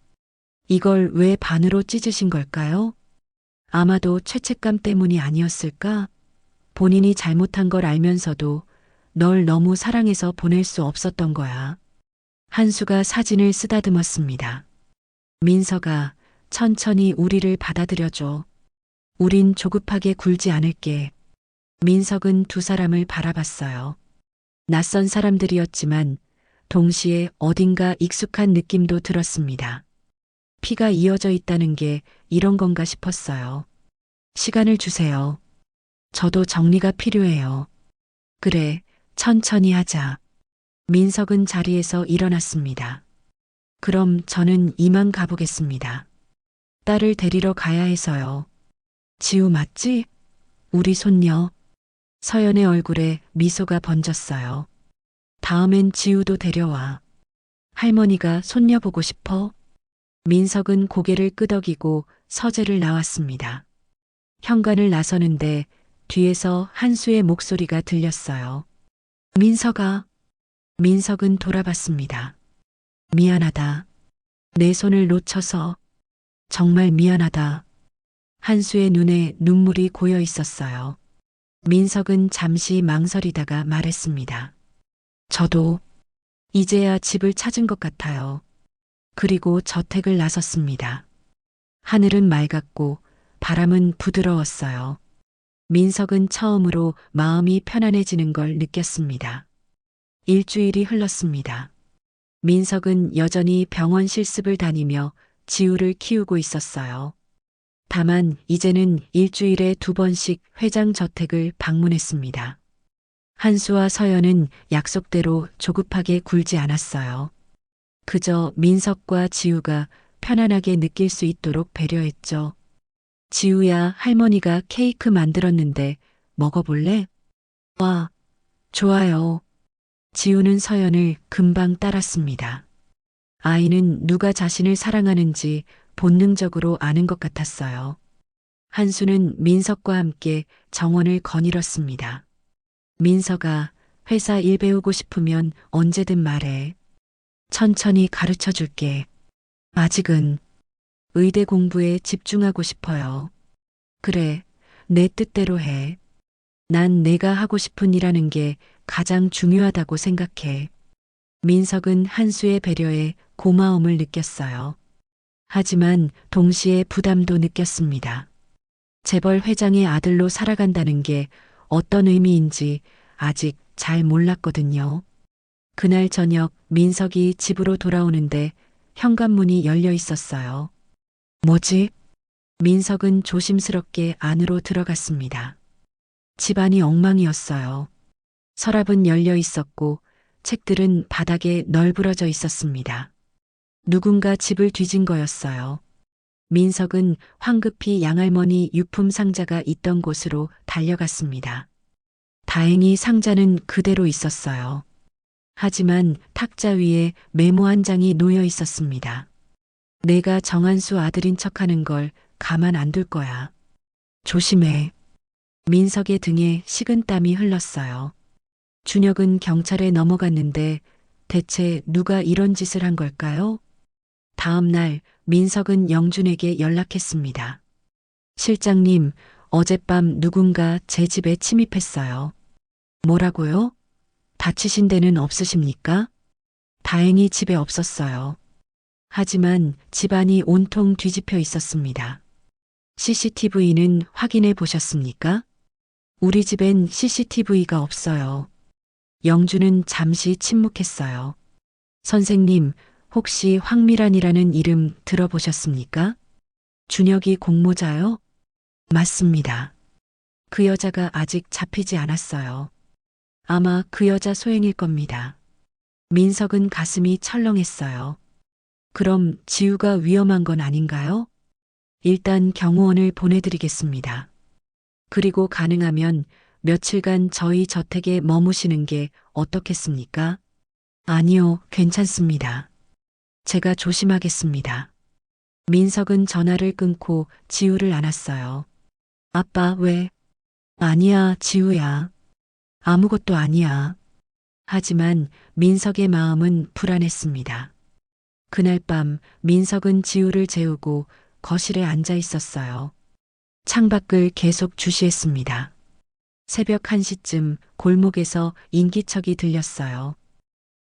이걸 왜 반으로 찢으신 걸까요? 아마도 죄책감 때문이 아니었을까? 본인이 잘못한 걸 알면서도 널 너무 사랑해서 보낼 수 없었던 거야. 한수가 사진을 쓰다듬었습니다. 민석아, 천천히 우리를 받아들여줘. 우린 조급하게 굴지 않을게. 민석은 두 사람을 바라봤어요. 낯선 사람들이었지만 동시에 어딘가 익숙한 느낌도 들었습니다. 피가 이어져 있다는 게 이런 건가 싶었어요. 시간을 주세요. 저도 정리가 필요해요. 그래, 천천히 하자. 민석은 자리에서 일어났습니다. 그럼 저는 이만 가보겠습니다. 딸을 데리러 가야 해서요. 지우 맞지? 우리 손녀. 서연의 얼굴에 미소가 번졌어요. 다음엔 지우도 데려와. 할머니가 손녀 보고 싶어? 민석은 고개를 끄덕이고 서재를 나왔습니다. 현관을 나서는데 뒤에서 한수의 목소리가 들렸어요. 민석아. 민석은 돌아봤습니다. 미안하다. 내 손을 놓쳐서. 정말 미안하다. 한수의 눈에 눈물이 고여 있었어요. 민석은 잠시 망설이다가 말했습니다. 저도 이제야 집을 찾은 것 같아요. 그리고 저택을 나섰습니다. 하늘은 맑았고 바람은 부드러웠어요. 민석은 처음으로 마음이 편안해지는 걸 느꼈습니다. 일주일이 흘렀습니다. 민석은 여전히 병원 실습을 다니며 지우를 키우고 있었어요. 다만 이제는 일주일에 2번씩 회장 저택을 방문했습니다. 한수와 서연은 약속대로 조급하게 굴지 않았어요. 그저 민석과 지우가 편안하게 느낄 수 있도록 배려했죠. 지우야, 할머니가 케이크 만들었는데 먹어볼래? 와, 좋아요. 지우는 서연을 금방 따랐습니다. 아이는 누가 자신을 사랑하는지 본능적으로 아는 것 같았어요. 한수는 민석과 함께 정원을 거닐었습니다. 민석아, 회사 일 배우고 싶으면 언제든 말해. 천천히 가르쳐 줄게. 아직은 의대 공부에 집중하고 싶어요. 그래, 내 뜻대로 해. 난 내가 하고 싶은 일하는 게 가장 중요하다고 생각해. 민석은 한수의 배려에 고마움을 느꼈어요. 하지만 동시에 부담도 느꼈습니다. 재벌 회장의 아들로 살아간다는 게 어떤 의미인지 아직 잘 몰랐거든요. 그날 저녁 민석이 집으로 돌아오는데 현관문이 열려 있었어요. 뭐지? 민석은 조심스럽게 안으로 들어갔습니다. 집안이 엉망이었어요. 서랍은 열려 있었고 책들은 바닥에 널브러져 있었습니다. 누군가 집을 뒤진 거였어요. 민석은 황급히 양할머니 유품 상자가 있던 곳으로 달려갔습니다. 다행히 상자는 그대로 있었어요. 하지만 탁자 위에 메모 한 장이 놓여 있었습니다. 내가 정한수 아들인 척하는 걸 가만 안 둘 거야. 조심해. 민석의 등에 식은땀이 흘렀어요. 준혁은 경찰에 넘어갔는데 대체 누가 이런 짓을 한 걸까요? 다음 날 민석은 영준에게 연락했습니다. 실장님, 어젯밤 누군가 제 집에 침입했어요. 뭐라고요? 다치신 데는 없으십니까? 다행히 집에 없었어요. 하지만 집안이 온통 뒤집혀 있었습니다. CCTV는 확인해 보셨습니까? 우리 집엔 CCTV가 없어요. 영주는 잠시 침묵했어요. 선생님, 혹시 황미란이라는 이름 들어보셨습니까? 준혁이 공모자요? 맞습니다. 그 여자가 아직 잡히지 않았어요. 아마 그 여자 소행일 겁니다. 민석은 가슴이 철렁했어요. 그럼 지우가 위험한 건 아닌가요? 일단 경호원을 보내드리겠습니다. 그리고 가능하면 며칠간 저희 저택에 머무시는 게 어떻겠습니까? 아니요, 괜찮습니다. 제가 조심하겠습니다. 민석은 전화를 끊고 지우를 안았어요. 아빠, 왜? 아니야, 지우야. 아무것도 아니야. 하지만 민석의 마음은 불안했습니다. 그날 밤 민석은 지우를 재우고 거실에 앉아 있었어요. 창밖을 계속 주시했습니다. 새벽 1시쯤 골목에서 인기척이 들렸어요.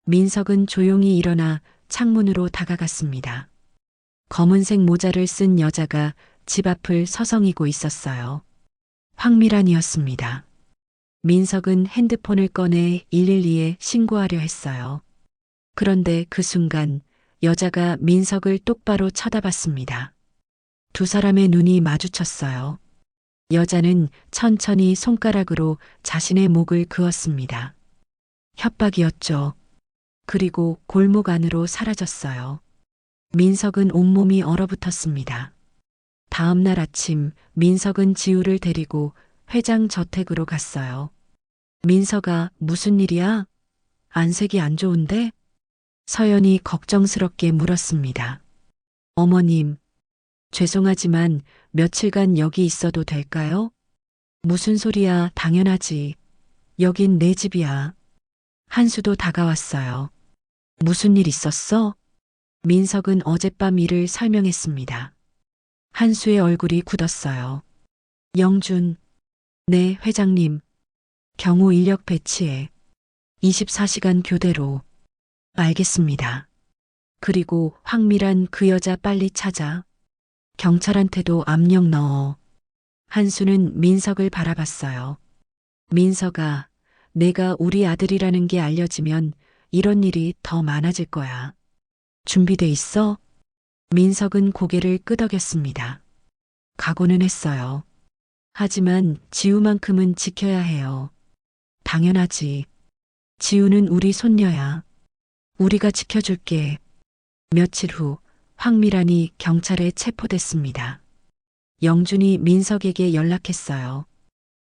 민석은 조용히 일어나 창문으로 다가갔습니다. 검은색 모자를 쓴 여자가 집 앞을 서성이고 있었어요. 황미란이었습니다. 민석은 핸드폰을 꺼내 112에 신고하려 했어요. 그런데 그 순간 여자가 민석을 똑바로 쳐다봤습니다. 두 사람의 눈이 마주쳤어요. 여자는 천천히 손가락으로 자신의 목을 그었습니다. 협박이었죠. 그리고 골목 안으로 사라졌어요. 민석은 온몸이 얼어붙었습니다. 다음 날 아침 민석은 지우를 데리고 회장 저택으로 갔어요. 민석아, 무슨 일이야? 안색이 안 좋은데? 서연이 걱정스럽게 물었습니다. 어머님, 죄송하지만 며칠간 여기 있어도 될까요? 무슨 소리야, 당연하지. 여긴 내 집이야. 한수도 다가왔어요. 무슨 일 있었어? 민석은 어젯밤 일을 설명했습니다. 한수의 얼굴이 굳었어요. 영준, 네, 회장님. 경호 인력 배치해. 24시간 교대로. 알겠습니다. 그리고 황미란 그 여자 빨리 찾아. 경찰한테도 압력 넣어. 한수는 민석을 바라봤어요. 민석아, 내가 우리 아들이라는 게 알려지면 이런 일이 더 많아질 거야. 준비돼 있어? 민석은 고개를 끄덕였습니다. 각오는 했어요. 하지만 지우만큼은 지켜야 해요. 당연하지. 지우는 우리 손녀야. 우리가 지켜줄게. 며칠 후 황미란이 경찰에 체포됐습니다. 영준이 민석에게 연락했어요.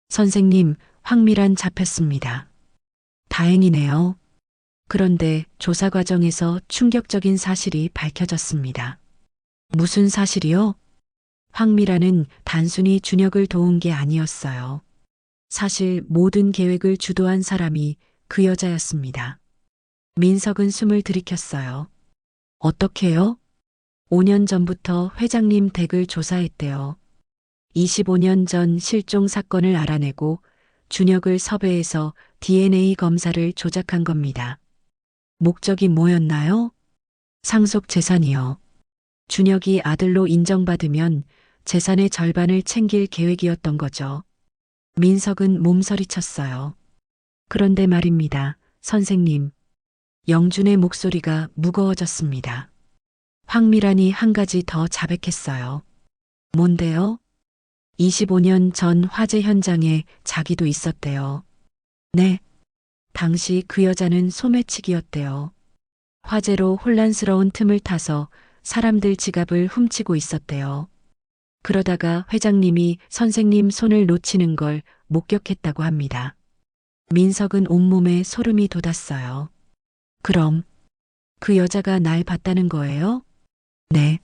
선생님, 황미란 잡혔습니다. 다행이네요. 그런데 조사 과정에서 충격적인 사실이 밝혀졌습니다. 무슨 사실이요? 황미란은 단순히 준혁을 도운 게 아니었어요. 사실 모든 계획을 주도한 사람이 그 여자였습니다. 민석은 숨을 들이켰어요. 어떻게요? 5년 전부터 회장님 댁을 조사했대요. 25년 전 실종 사건을 알아내고 준혁을 섭외해서 DNA 검사를 조작한 겁니다. 목적이 뭐였나요? 상속 재산이요. 준혁이 아들로 인정받으면 재산의 절반을 챙길 계획이었던 거죠. 민석은 몸서리쳤어요. 그런데 말입니다, 선생님. 영준의 목소리가 무거워졌습니다. 황미란이 한 가지 더 자백했어요. 뭔데요? 25년 전 화재 현장에 자기도 있었대요. 네. 당시 그 여자는 소매치기였대요. 화재로 혼란스러운 틈을 타서 사람들 지갑을 훔치고 있었대요. 그러다가 회장님이 선생님 손을 놓치는 걸 목격했다고 합니다. 민석은 온몸에 소름이 돋았어요. 그럼 그 여자가 날 봤다는 거예요? 네.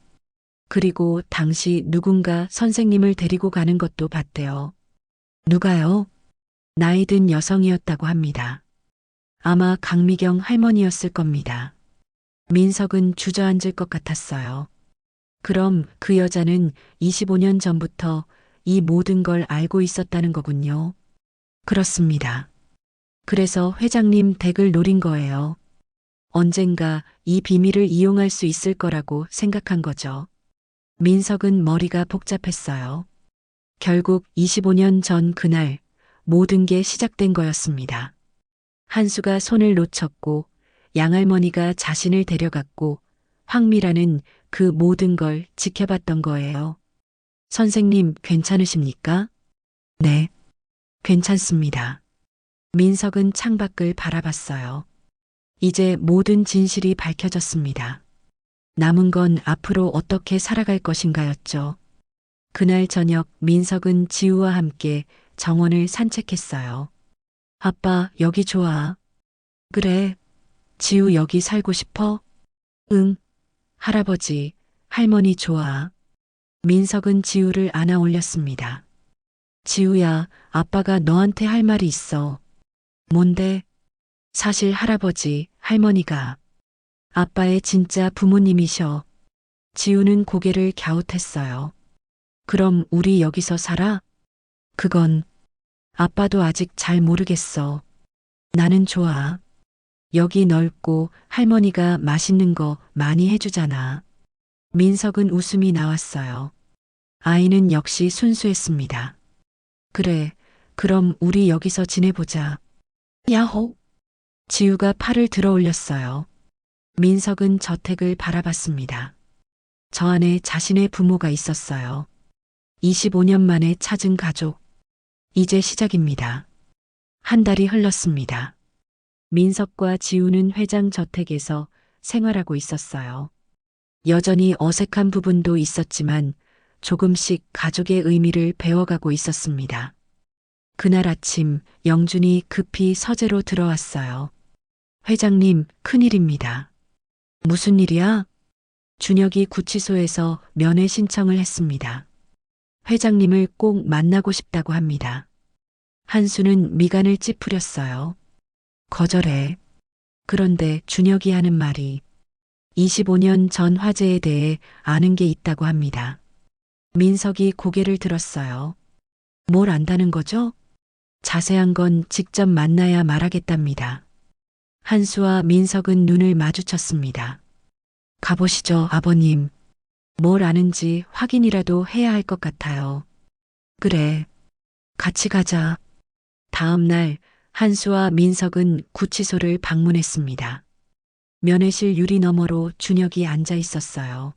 그리고 당시 누군가 선생님을 데리고 가는 것도 봤대요. 누가요? 나이 든 여성이었다고 합니다. 아마 강미경 할머니였을 겁니다. 민석은 주저앉을 것 같았어요. 그럼 그 여자는 25년 전부터 이 모든 걸 알고 있었다는 거군요. 그렇습니다. 그래서 회장님 댁을 노린 거예요. 언젠가 이 비밀을 이용할 수 있을 거라고 생각한 거죠. 민석은 머리가 복잡했어요. 결국 25년 전 그날 모든 게 시작된 거였습니다. 한수가 손을 놓쳤고 양할머니가 자신을 데려갔고 황미라는 그 모든 걸 지켜봤던 거예요. 선생님, 괜찮으십니까? 네, 괜찮습니다. 민석은 창밖을 바라봤어요. 이제 모든 진실이 밝혀졌습니다. 남은 건 앞으로 어떻게 살아갈 것인가였죠. 그날 저녁 민석은 지우와 함께 정원을 산책했어요. 아빠, 여기 좋아. 그래. 지우 여기 살고 싶어? 응. 할아버지, 할머니 좋아. 민석은 지우를 안아 올렸습니다. 지우야, 아빠가 너한테 할 말이 있어. 뭔데? 사실 할아버지, 할머니가 아빠의 진짜 부모님이셔. 지우는 고개를 갸웃했어요. 그럼 우리 여기서 살아? 그건 아빠도 아직 잘 모르겠어. 나는 좋아. 여기 넓고 할머니가 맛있는 거 많이 해주잖아. 민석은 웃음이 나왔어요. 아이는 역시 순수했습니다. 그래, 그럼 우리 여기서 지내보자. 야호! 지우가 팔을 들어 올렸어요. 민석은 저택을 바라봤습니다. 저 안에 자신의 부모가 있었어요. 25년 만에 찾은 가족. 이제 시작입니다. 한 달이 흘렀습니다. 민석과 지우는 회장 저택에서 생활하고 있었어요. 여전히 어색한 부분도 있었지만 조금씩 가족의 의미를 배워가고 있었습니다. 그날 아침 영준이 급히 서재로 들어왔어요. 회장님, 큰일입니다. 무슨 일이야? 준혁이 구치소에서 면회 신청을 했습니다. 회장님을 꼭 만나고 싶다고 합니다. 한수는 미간을 찌푸렸어요. 거절해. 그런데 준혁이 하는 말이 25년 전 화재에 대해 아는 게 있다고 합니다. 민석이 고개를 들었어요. 뭘 안다는 거죠? 자세한 건 직접 만나야 말하겠답니다. 한수와 민석은 눈을 마주쳤습니다. 가보시죠, 아버님. 뭘 아는지 확인이라도 해야 할 것 같아요. 그래. 같이 가자. 다음 날 한수와 민석은 구치소를 방문했습니다. 면회실 유리 너머로 준혁이 앉아 있었어요.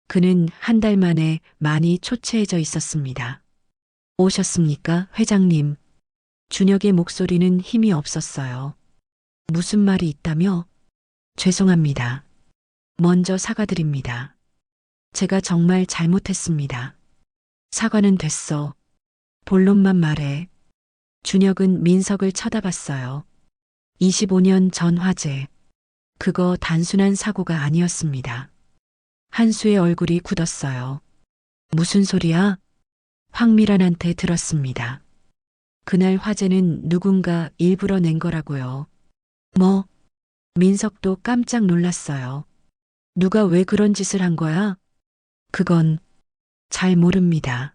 그는 한 달 만에 많이 초췌해져 있었습니다. 오셨습니까, 회장님? 준혁의 목소리는 힘이 없었어요. 무슨 말이 있다며? 죄송합니다. 먼저 사과드립니다. 제가 정말 잘못했습니다. 사과는 됐어. 본론만 말해. 준혁은 민석을 쳐다봤어요. 25년 전 화재. 그거 단순한 사고가 아니었습니다. 한수의 얼굴이 굳었어요. 무슨 소리야? 황미란한테 들었습니다. 그날 화재는 누군가 일부러 낸 거라고요. 뭐? 민석도 깜짝 놀랐어요. 누가 왜 그런 짓을 한 거야? 그건 잘 모릅니다.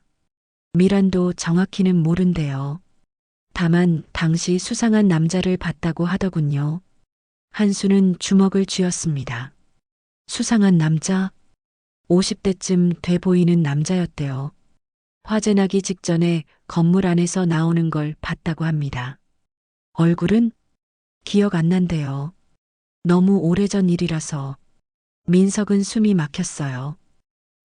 미란도 정확히는 모른대요. 다만 당시 수상한 남자를 봤다고 하더군요. 한수는 주먹을 쥐었습니다. 수상한 남자? 50대쯤 돼 보이는 남자였대요. 화재 나기 직전에 건물 안에서 나오는 걸 봤다고 합니다. 얼굴은? 기억 안 난대요. 너무 오래전 일이라서. 민석은 숨이 막혔어요.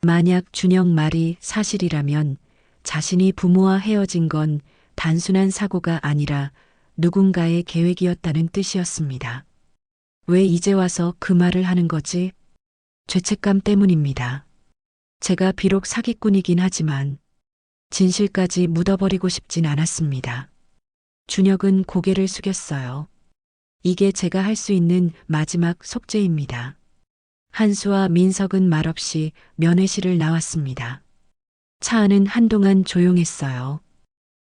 만약 준혁 말이 사실이라면 자신이 부모와 헤어진 건 단순한 사고가 아니라 누군가의 계획이었다는 뜻이었습니다. 왜 이제 와서 그 말을 하는 거지? 죄책감 때문입니다. 제가 비록 사기꾼이긴 하지만 진실까지 묻어버리고 싶진 않았습니다. 준혁은 고개를 숙였어요. 이게 제가 할 수 있는 마지막 속죄입니다. 한수와 민석은 말없이 면회실을 나왔습니다. 차 안은 한동안 조용했어요.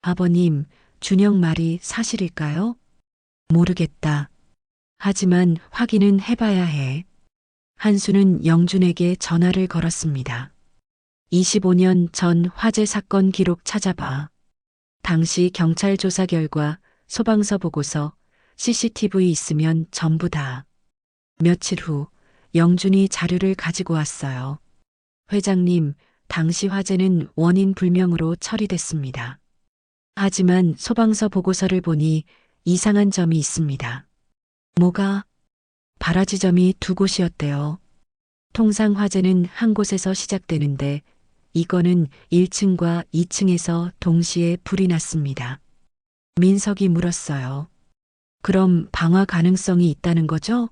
아버님, 준혁 말이 사실일까요? 모르겠다. 하지만 확인은 해봐야 해. 한수는 영준에게 전화를 걸었습니다. 25년 전 화재 사건 기록 찾아봐. 당시 경찰 조사 결과, 소방서 보고서, CCTV 있으면 전부 다. 며칠 후 영준이 자료를 가지고 왔어요. 회장님, 당시 화재는 원인 불명으로 처리됐습니다. 하지만 소방서 보고서를 보니 이상한 점이 있습니다. 뭐가? 발화지점이 두 곳이었대요. 통상 화재는 한 곳에서 시작되는데 이거는 1층과 2층에서 동시에 불이 났습니다. 민석이 물었어요. 그럼 방화 가능성이 있다는 거죠?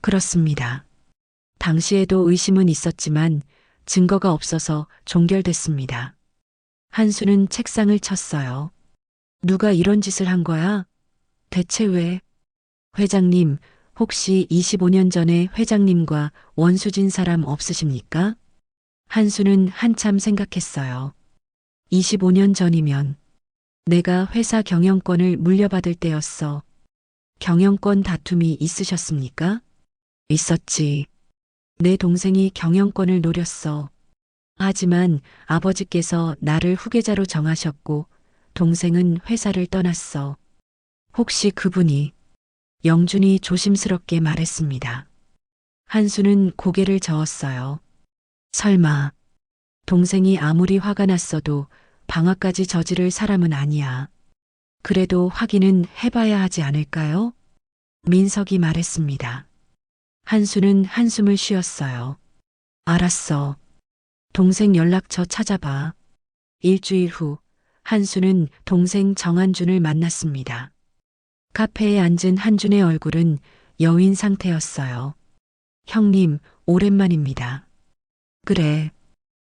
그렇습니다. 당시에도 의심은 있었지만 증거가 없어서 종결됐습니다. 한수는 책상을 쳤어요. 누가 이런 짓을 한 거야? 대체 왜? 회장님, 혹시 25년 전에 회장님과 원수진 사람 없으십니까? 한수는 한참 생각했어요. 25년 전이면 내가 회사 경영권을 물려받을 때였어. 경영권 다툼이 있으셨습니까? 있었지. 내 동생이 경영권을 노렸어. 하지만 아버지께서 나를 후계자로 정하셨고 동생은 회사를 떠났어. 혹시 그분이? 영준이 조심스럽게 말했습니다. 한수는 고개를 저었어요. 설마 동생이 아무리 화가 났어도 방화까지 저지를 사람은 아니야. 그래도 확인은 해봐야 하지 않을까요? 민석이 말했습니다. 한수는 한숨을 쉬었어요. 알았어. 동생 연락처 찾아봐. 일주일 후 한수는 동생 정한준을 만났습니다. 카페에 앉은 한준의 얼굴은 여윈 상태였어요. 형님, 오랜만입니다. 그래.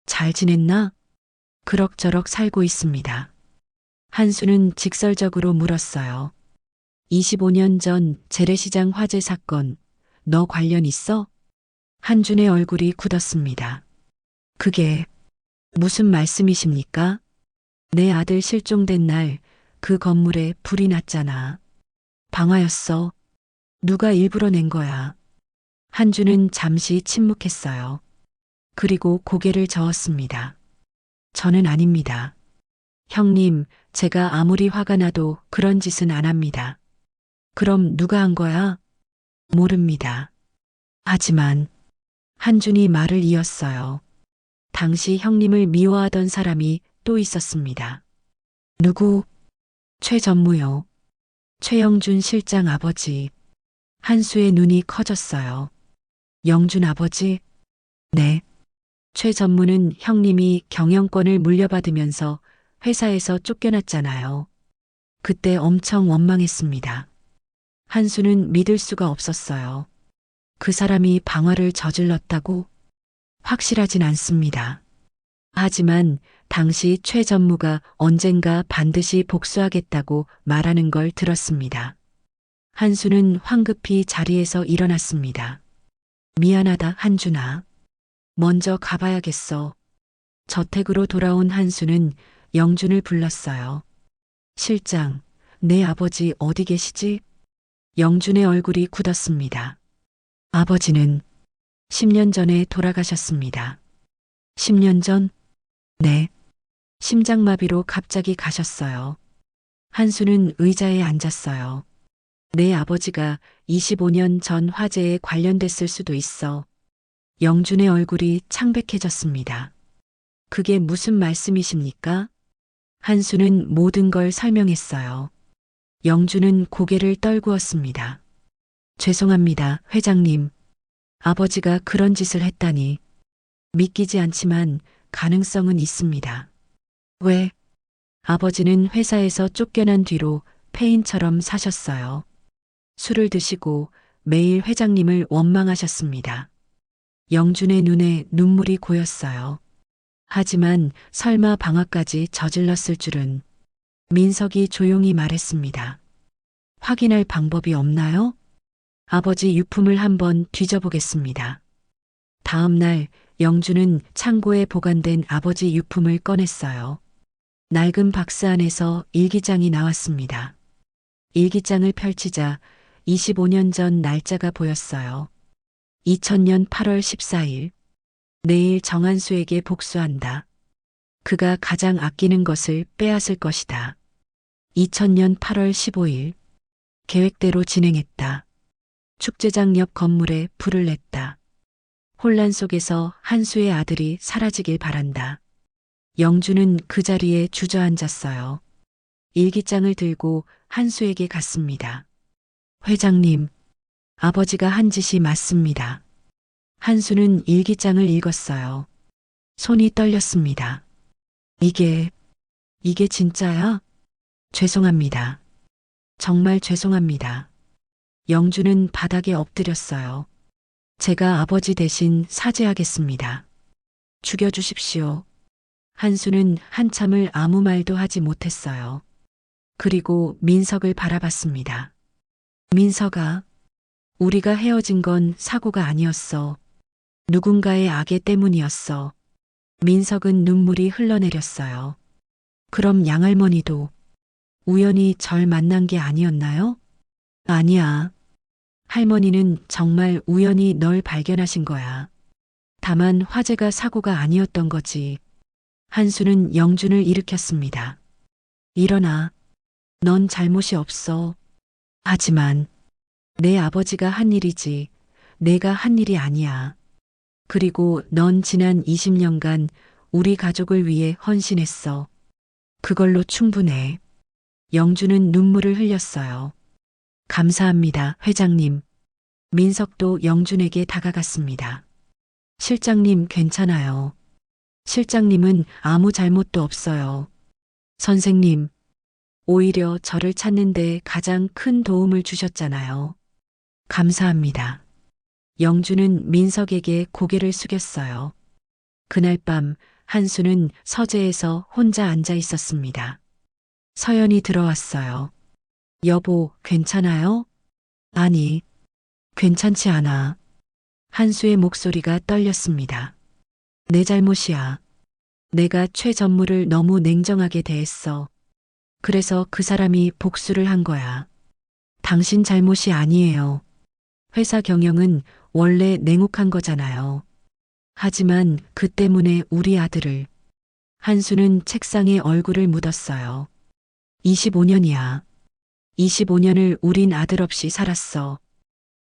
잘 지냈나? 그럭저럭 살고 있습니다. 한수는 직설적으로 물었어요. 25년 전 재래시장 화재 사건, 너 관련 있어? 한준의 얼굴이 굳었습니다. 그게 무슨 말씀이십니까? 내 아들 실종된 날 그 건물에 불이 났잖아. 방화였어. 누가 일부러 낸 거야. 한준은 잠시 침묵했어요. 그리고 고개를 저었습니다. 저는 아닙니다. 형님, 제가 아무리 화가 나도 그런 짓은 안 합니다. 그럼 누가 한 거야? 모릅니다. 하지만 한준이 말을 이었어요. 당시 형님을 미워하던 사람이 또 있었습니다. 누구? 최전무요. 최영준 실장 아버지. 한수의 눈이 커졌어요. 영준 아버지? 네. 최전무는 형님이 경영권을 물려받으면서 회사에서 쫓겨났잖아요. 그때 엄청 원망했습니다. 한수는 믿을 수가 없었어요. 그 사람이 방화를 저질렀다고? 확실하진 않습니다. 하지만 당시 최 전무가 언젠가 반드시 복수하겠다고 말하는 걸 들었습니다. 한수는 황급히 자리에서 일어났습니다. 미안하다, 한준아. 먼저 가봐야겠어. 저택으로 돌아온 한수는 영준을 불렀어요. 실장, 내 아버지 어디 계시지? 영준의 얼굴이 굳었습니다. 아버지는 10년 전에 돌아가셨습니다. 10년 전? 네. 심장마비로 갑자기 가셨어요. 한수는 의자에 앉았어요. 내 아버지가 25년 전 화재에 관련됐을 수도 있어. 영준의 얼굴이 창백해졌습니다. 그게 무슨 말씀이십니까? 한수는 모든 걸 설명했어요. 영준은 고개를 떨구었습니다. 죄송합니다, 회장님. 아버지가 그런 짓을 했다니. 믿기지 않지만 가능성은 있습니다. 왜? 아버지는 회사에서 쫓겨난 뒤로 폐인처럼 사셨어요. 술을 드시고 매일 회장님을 원망하셨습니다. 영준의 눈에 눈물이 고였어요. 하지만 설마 방화까지 저질렀을 줄은. 민석이 조용히 말했습니다. 확인할 방법이 없나요? 아버지 유품을 한번 뒤져보겠습니다. 다음 날 영준은 창고에 보관된 아버지 유품을 꺼냈어요. 낡은 박스 안에서 일기장이 나왔습니다. 일기장을 펼치자 25년 전 날짜가 보였어요. 2000년 8월 14일. 내일 정한수에게 복수한다. 그가 가장 아끼는 것을 빼앗을 것이다. 2000년 8월 15일. 계획대로 진행했다. 축제장 옆 건물에 불을 냈다. 혼란 속에서 한수의 아들이 사라지길 바란다. 영준은 그 자리에 주저앉았어요. 일기장을 들고 한수에게 갔습니다. 회장님, 아버지가 한 짓이 맞습니다. 한수는 일기장을 읽었어요. 손이 떨렸습니다. 이게 진짜야? 죄송합니다. 정말 죄송합니다. 영준은 바닥에 엎드렸어요. 제가 아버지 대신 사죄하겠습니다. 죽여주십시오. 한수는 한참을 아무 말도 하지 못했어요. 그리고 민석을 바라봤습니다. 민석아, 우리가 헤어진 건 사고가 아니었어. 누군가의 악의 때문이었어. 민석은 눈물이 흘러내렸어요. 그럼 양할머니도 우연히 절 만난 게 아니었나요? 아니야. 할머니는 정말 우연히 널 발견하신 거야. 다만 화재가 사고가 아니었던 거지. 한수는 영준을 일으켰습니다. 일어나. 넌 잘못이 없어. 하지만 내 아버지가 한 일이지 내가 한 일이 아니야. 그리고 넌 지난 20년간 우리 가족을 위해 헌신했어. 그걸로 충분해. 영준은 눈물을 흘렸어요. 감사합니다, 회장님. 민석도 영준에게 다가갔습니다. 실장님 괜찮아요. 실장님은 아무 잘못도 없어요. 선생님, 오히려 저를 찾는데 가장 큰 도움을 주셨잖아요. 감사합니다. 영준은 민석에게 고개를 숙였어요. 그날 밤 한수는 서재에서 혼자 앉아 있었습니다. 서연이 들어왔어요. 여보, 괜찮아요? 아니, 괜찮지 않아. 한수의 목소리가 떨렸습니다. 내 잘못이야. 내가 최 전무를 너무 냉정하게 대했어. 그래서 그 사람이 복수를 한 거야. 당신 잘못이 아니에요. 회사 경영은 원래 냉혹한 거잖아요. 하지만 그 때문에 우리 아들을. 한수는 책상에 얼굴을 묻었어요. 25년이야. 25년을 우린 아들 없이 살았어.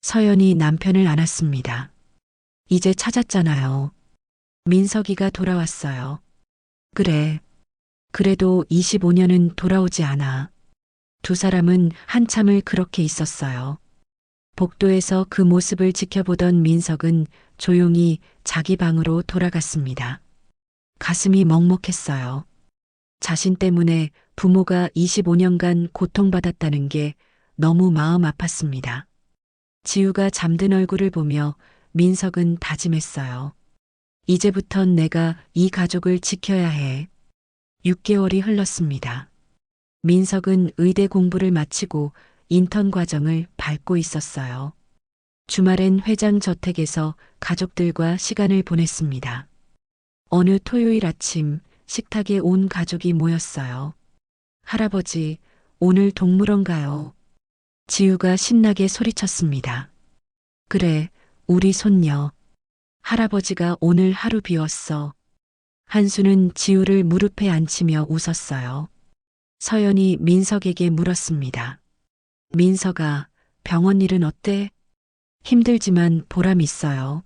서연이 남편을 안았습니다. 이제 찾았잖아요. 민석이가 돌아왔어요. 그래. 그래도 25년은 돌아오지 않아. 두 사람은 한참을 그렇게 있었어요. 복도에서 그 모습을 지켜보던 민석은 조용히 자기 방으로 돌아갔습니다. 가슴이 먹먹했어요. 자신 때문에 부모가 25년간 고통받았다는 게 너무 마음 아팠습니다. 지우가 잠든 얼굴을 보며 민석은 다짐했어요. 이제부턴 내가 이 가족을 지켜야 해. 6개월이 흘렀습니다. 민석은 의대 공부를 마치고 인턴 과정을 밟고 있었어요. 주말엔 회장 저택에서 가족들과 시간을 보냈습니다. 어느 토요일 아침 식탁에 온 가족이 모였어요. 할아버지, 오늘 동물원 가요. 지우가 신나게 소리쳤습니다. 그래, 우리 손녀. 할아버지가 오늘 하루 비웠어. 한수는 지우를 무릎에 앉히며 웃었어요. 서연이 민석에게 물었습니다. 민석아, 병원 일은 어때? 힘들지만 보람 있어요.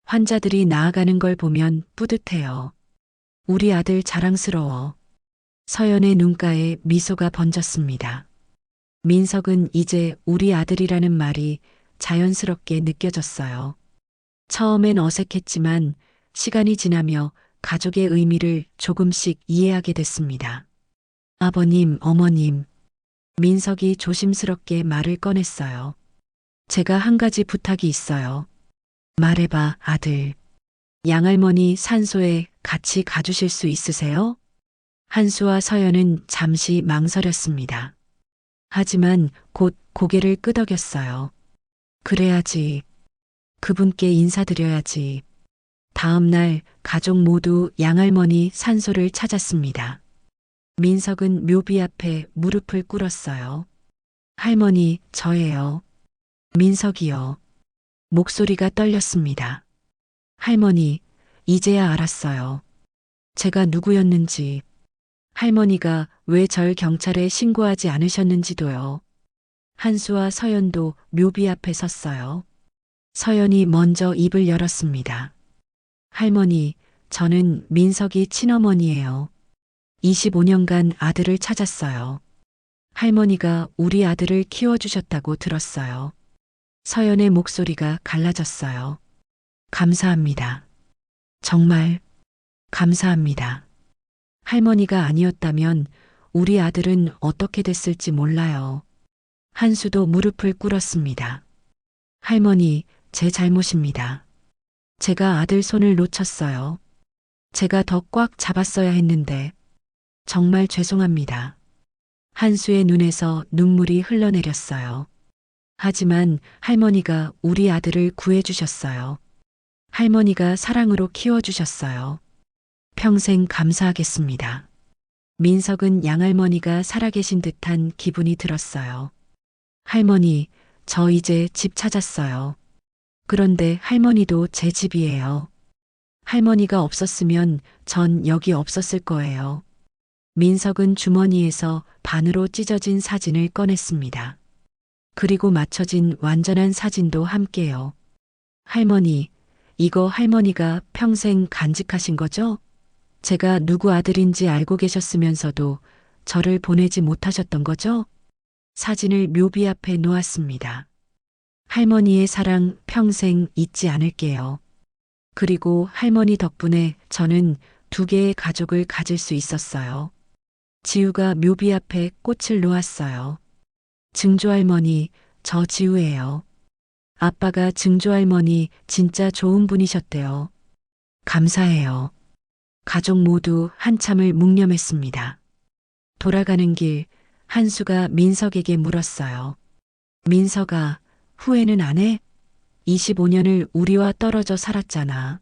환자들이 나아가는 걸 보면 뿌듯해요. 우리 아들 자랑스러워. 서연의 눈가에 미소가 번졌습니다. 민석은 이제 우리 아들이라는 말이 자연스럽게 느껴졌어요. 처음엔 어색했지만 시간이 지나며 가족의 의미를 조금씩 이해하게 됐습니다. 아버님, 어머님. 민석이 조심스럽게 말을 꺼냈어요. 제가 한 가지 부탁이 있어요. 말해봐, 아들. 양할머니 산소에 같이 가주실 수 있으세요? 한수와 서연은 잠시 망설였습니다. 하지만 곧 고개를 끄덕였어요. 그래야지. 그분께 인사드려야지. 다음 날 가족 모두 양할머니 산소를 찾았습니다. 민석은 묘비 앞에 무릎을 꿇었어요. 할머니, 저예요. 민석이요. 목소리가 떨렸습니다. 할머니, 이제야 알았어요. 제가 누구였는지. 할머니가 왜 절 경찰에 신고하지 않으셨는지도요. 한수와 서연도 묘비 앞에 섰어요. 서연이 먼저 입을 열었습니다. 할머니, 저는 민석이 친어머니예요. 25년간 아들을 찾았어요. 할머니가 우리 아들을 키워주셨다고 들었어요. 서연의 목소리가 갈라졌어요. 감사합니다. 정말 감사합니다. 할머니가 아니었다면 우리 아들은 어떻게 됐을지 몰라요. 한수도 무릎을 꿇었습니다. 할머니, 제 잘못입니다. 제가 아들 손을 놓쳤어요. 제가 더 꽉 잡았어야 했는데 정말 죄송합니다. 한수의 눈에서 눈물이 흘러내렸어요. 하지만 할머니가 우리 아들을 구해주셨어요. 할머니가 사랑으로 키워주셨어요. 평생 감사하겠습니다. 민석은 양할머니가 살아계신 듯한 기분이 들었어요. 할머니, 저 이제 집 찾았어요. 그런데 할머니도 제 집이에요. 할머니가 없었으면 전 여기 없었을 거예요. 민석은 주머니에서 반으로 찢어진 사진을 꺼냈습니다. 그리고 맞춰진 완전한 사진도 함께요. 할머니, 이거 할머니가 평생 간직하신 거죠? 제가 누구 아들인지 알고 계셨으면서도 저를 보내지 못하셨던 거죠? 사진을 묘비 앞에 놓았습니다. 할머니의 사랑 평생 잊지 않을게요. 그리고 할머니 덕분에 저는 2개의 가족을 가질 수 있었어요. 지우가 묘비 앞에 꽃을 놓았어요. 증조할머니, 저 지우예요. 아빠가 증조할머니 진짜 좋은 분이셨대요. 감사해요. 가족 모두 한참을 묵념했습니다. 돌아가는 길 한수가 민석에게 물었어요. 민석아, 후회는 안 해? 25년을 우리와 떨어져 살았잖아.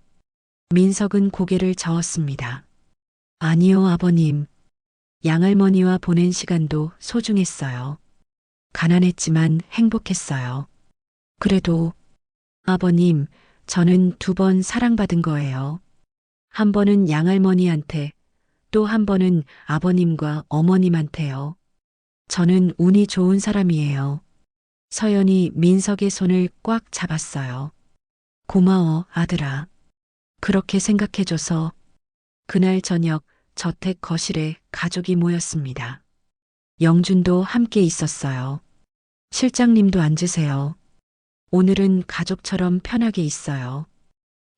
민석은 고개를 저었습니다. 아니요, 아버님. 양할머니와 보낸 시간도 소중했어요. 가난했지만 행복했어요. 그래도 아버님, 저는 2번 사랑받은 거예요. 한 번은 양할머니한테, 또 한 번은 아버님과 어머님한테요. 저는 운이 좋은 사람이에요. 서연이 민석의 손을 꽉 잡았어요. 고마워, 아들아. 그렇게 생각해줘서. 그날 저녁 저택 거실에 가족이 모였습니다. 영준도 함께 있었어요. 실장님도 앉으세요. 오늘은 가족처럼 편하게 있어요.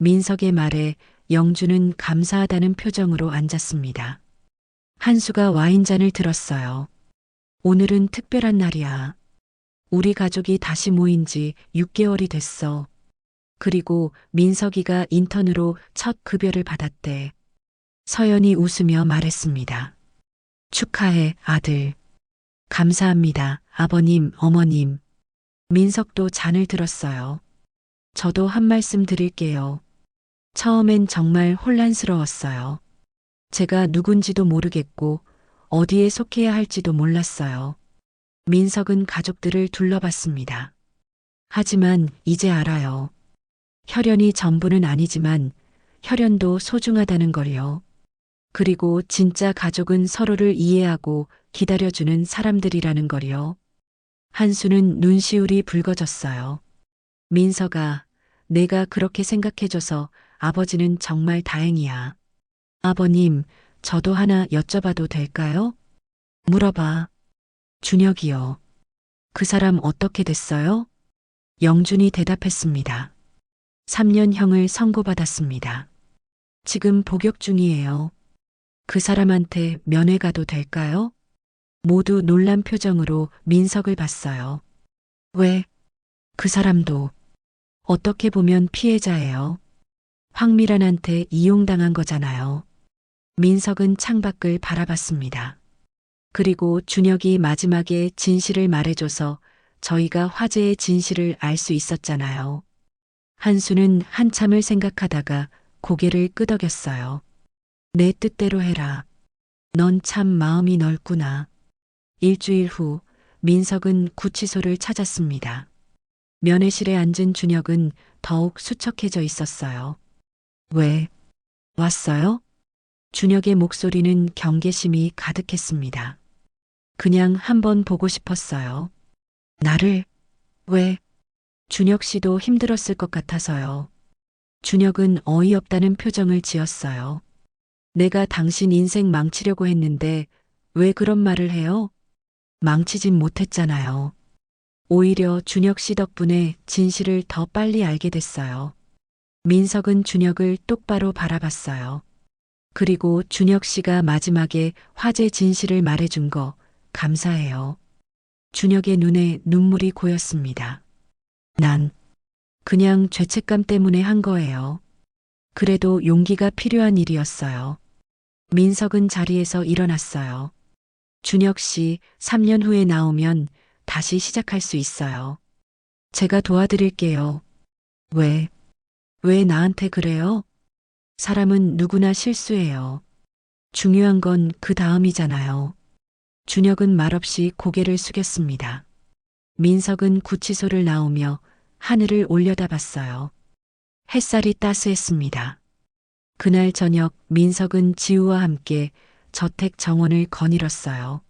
민석의 말에 영준은 감사하다는 표정으로 앉았습니다. 한수가 와인잔을 들었어요. 오늘은 특별한 날이야. 우리 가족이 다시 모인 지 6개월이 됐어. 그리고 민석이가 인턴으로 첫 급여를 받았대. 서연이 웃으며 말했습니다. 축하해, 아들. 감사합니다, 아버님, 어머님. 민석도 잔을 들었어요. 저도 한 말씀 드릴게요. 처음엔 정말 혼란스러웠어요. 제가 누군지도 모르겠고 어디에 속해야 할지도 몰랐어요. 민석은 가족들을 둘러봤습니다. 하지만 이제 알아요. 혈연이 전부는 아니지만 혈연도 소중하다는 걸요. 그리고 진짜 가족은 서로를 이해하고 기다려주는 사람들이라는 걸요. 한수는 눈시울이 붉어졌어요. 민석아, 내가 그렇게 생각해줘서 아버지는 정말 다행이야. 아버님, 저도 하나 여쭤봐도 될까요? 물어봐. 준혁이요. 그 사람 어떻게 됐어요? 영준이 대답했습니다. 3년형을 선고받았습니다. 지금 복역 중이에요. 그 사람한테 면회 가도 될까요? 모두 놀란 표정으로 민석을 봤어요. 왜? 그 사람도 어떻게 보면 피해자예요. 황미란한테 이용당한 거잖아요. 민석은 창밖을 바라봤습니다. 그리고 준혁이 마지막에 진실을 말해줘서 저희가 화재의 진실을 알 수 있었잖아요. 한수는 한참을 생각하다가 고개를 끄덕였어요. 내 뜻대로 해라. 넌 참 마음이 넓구나. 일주일 후 민석은 구치소를 찾았습니다. 면회실에 앉은 준혁은 더욱 수척해져 있었어요. 왜? 왔어요? 준혁의 목소리는 경계심이 가득했습니다. 그냥 한번 보고 싶었어요. 나를? 왜? 준혁 씨도 힘들었을 것 같아서요. 준혁은 어이없다는 표정을 지었어요. 내가 당신 인생 망치려고 했는데 왜 그런 말을 해요? 망치진 못했잖아요. 오히려 준혁 씨 덕분에 진실을 더 빨리 알게 됐어요. 민석은 준혁을 똑바로 바라봤어요. 그리고 준혁 씨가 마지막에 화재 진실을 말해준 거 감사해요. 준혁의 눈에 눈물이 고였습니다. 난 그냥 죄책감 때문에 한 거예요. 그래도 용기가 필요한 일이었어요. 민석은 자리에서 일어났어요. 준혁 씨 3년 후에 나오면 다시 시작할 수 있어요. 제가 도와드릴게요. 왜 나한테 그래요? 사람은 누구나 실수해요. 중요한 건 그 다음이잖아요. 준혁은 말없이 고개를 숙였습니다. 민석은 구치소를 나오며 하늘을 올려다봤어요. 햇살이 따스했습니다. 그날 저녁 민석은 지우와 함께 저택 정원을 거닐었어요.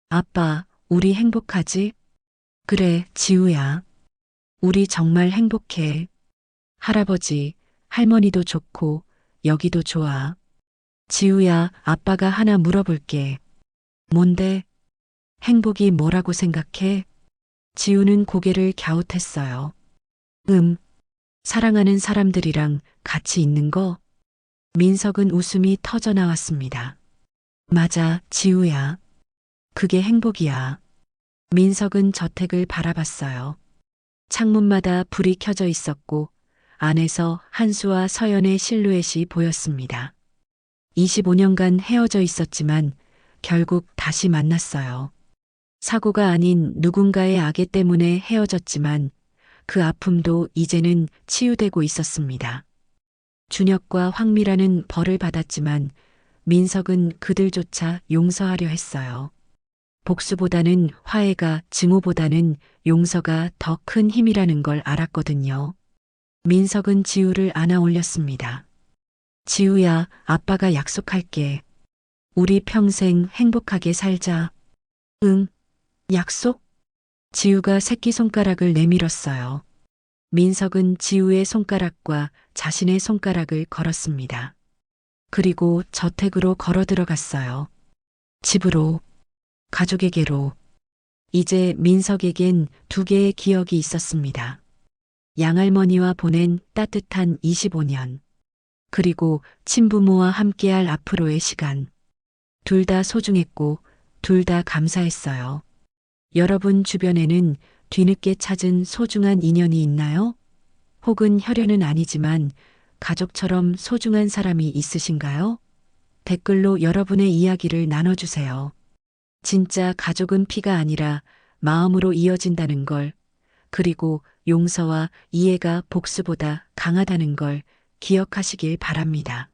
아빠, 우리 행복하지? 그래, 지우야. 우리 정말 행복해. 할아버지, 할머니도 좋고, 여기도 좋아. 지우야, 아빠가 하나 물어볼게. 뭔데? 행복이 뭐라고 생각해? 지우는 고개를 갸웃했어요. 사랑하는 사람들이랑 같이 있는 거? 민석은 웃음이 터져 나왔습니다. 맞아, 지우야. 그게 행복이야. 민석은 저택을 바라봤어요. 창문마다 불이 켜져 있었고 안에서 한수와 서연의 실루엣이 보였습니다. 25년간 헤어져 있었지만 결국 다시 만났어요. 사고가 아닌 누군가의 악애 때문에 헤어졌지만 그 아픔도 이제는 치유되고 있었습니다. 준혁과 황미라는 벌을 받았지만 민석은 그들조차 용서하려 했어요. 복수보다는 화해가, 증오보다는 용서가 더 큰 힘이라는 걸 알았거든요. 민석은 지우를 안아 올렸습니다. 지우야, 아빠가 약속할게. 우리 평생 행복하게 살자. 응, 약속? 지우가 새끼손가락을 내밀었어요. 민석은 지우의 손가락과 자신의 손가락을 걸었습니다. 그리고 저택으로 걸어 들어갔어요. 집으로, 가족에게로. 이제 민석에겐 두 개의 기억이 있었습니다. 양할머니와 보낸 따뜻한 25년. 그리고 친부모와 함께할 앞으로의 시간. 둘 다 소중했고 둘 다 감사했어요. 여러분 주변에는 뒤늦게 찾은 소중한 인연이 있나요? 혹은 혈연은 아니지만 가족처럼 소중한 사람이 있으신가요? 댓글로 여러분의 이야기를 나눠주세요. 진짜 가족은 피가 아니라 마음으로 이어진다는 걸, 그리고 용서와 이해가 복수보다 강하다는 걸 기억하시길 바랍니다.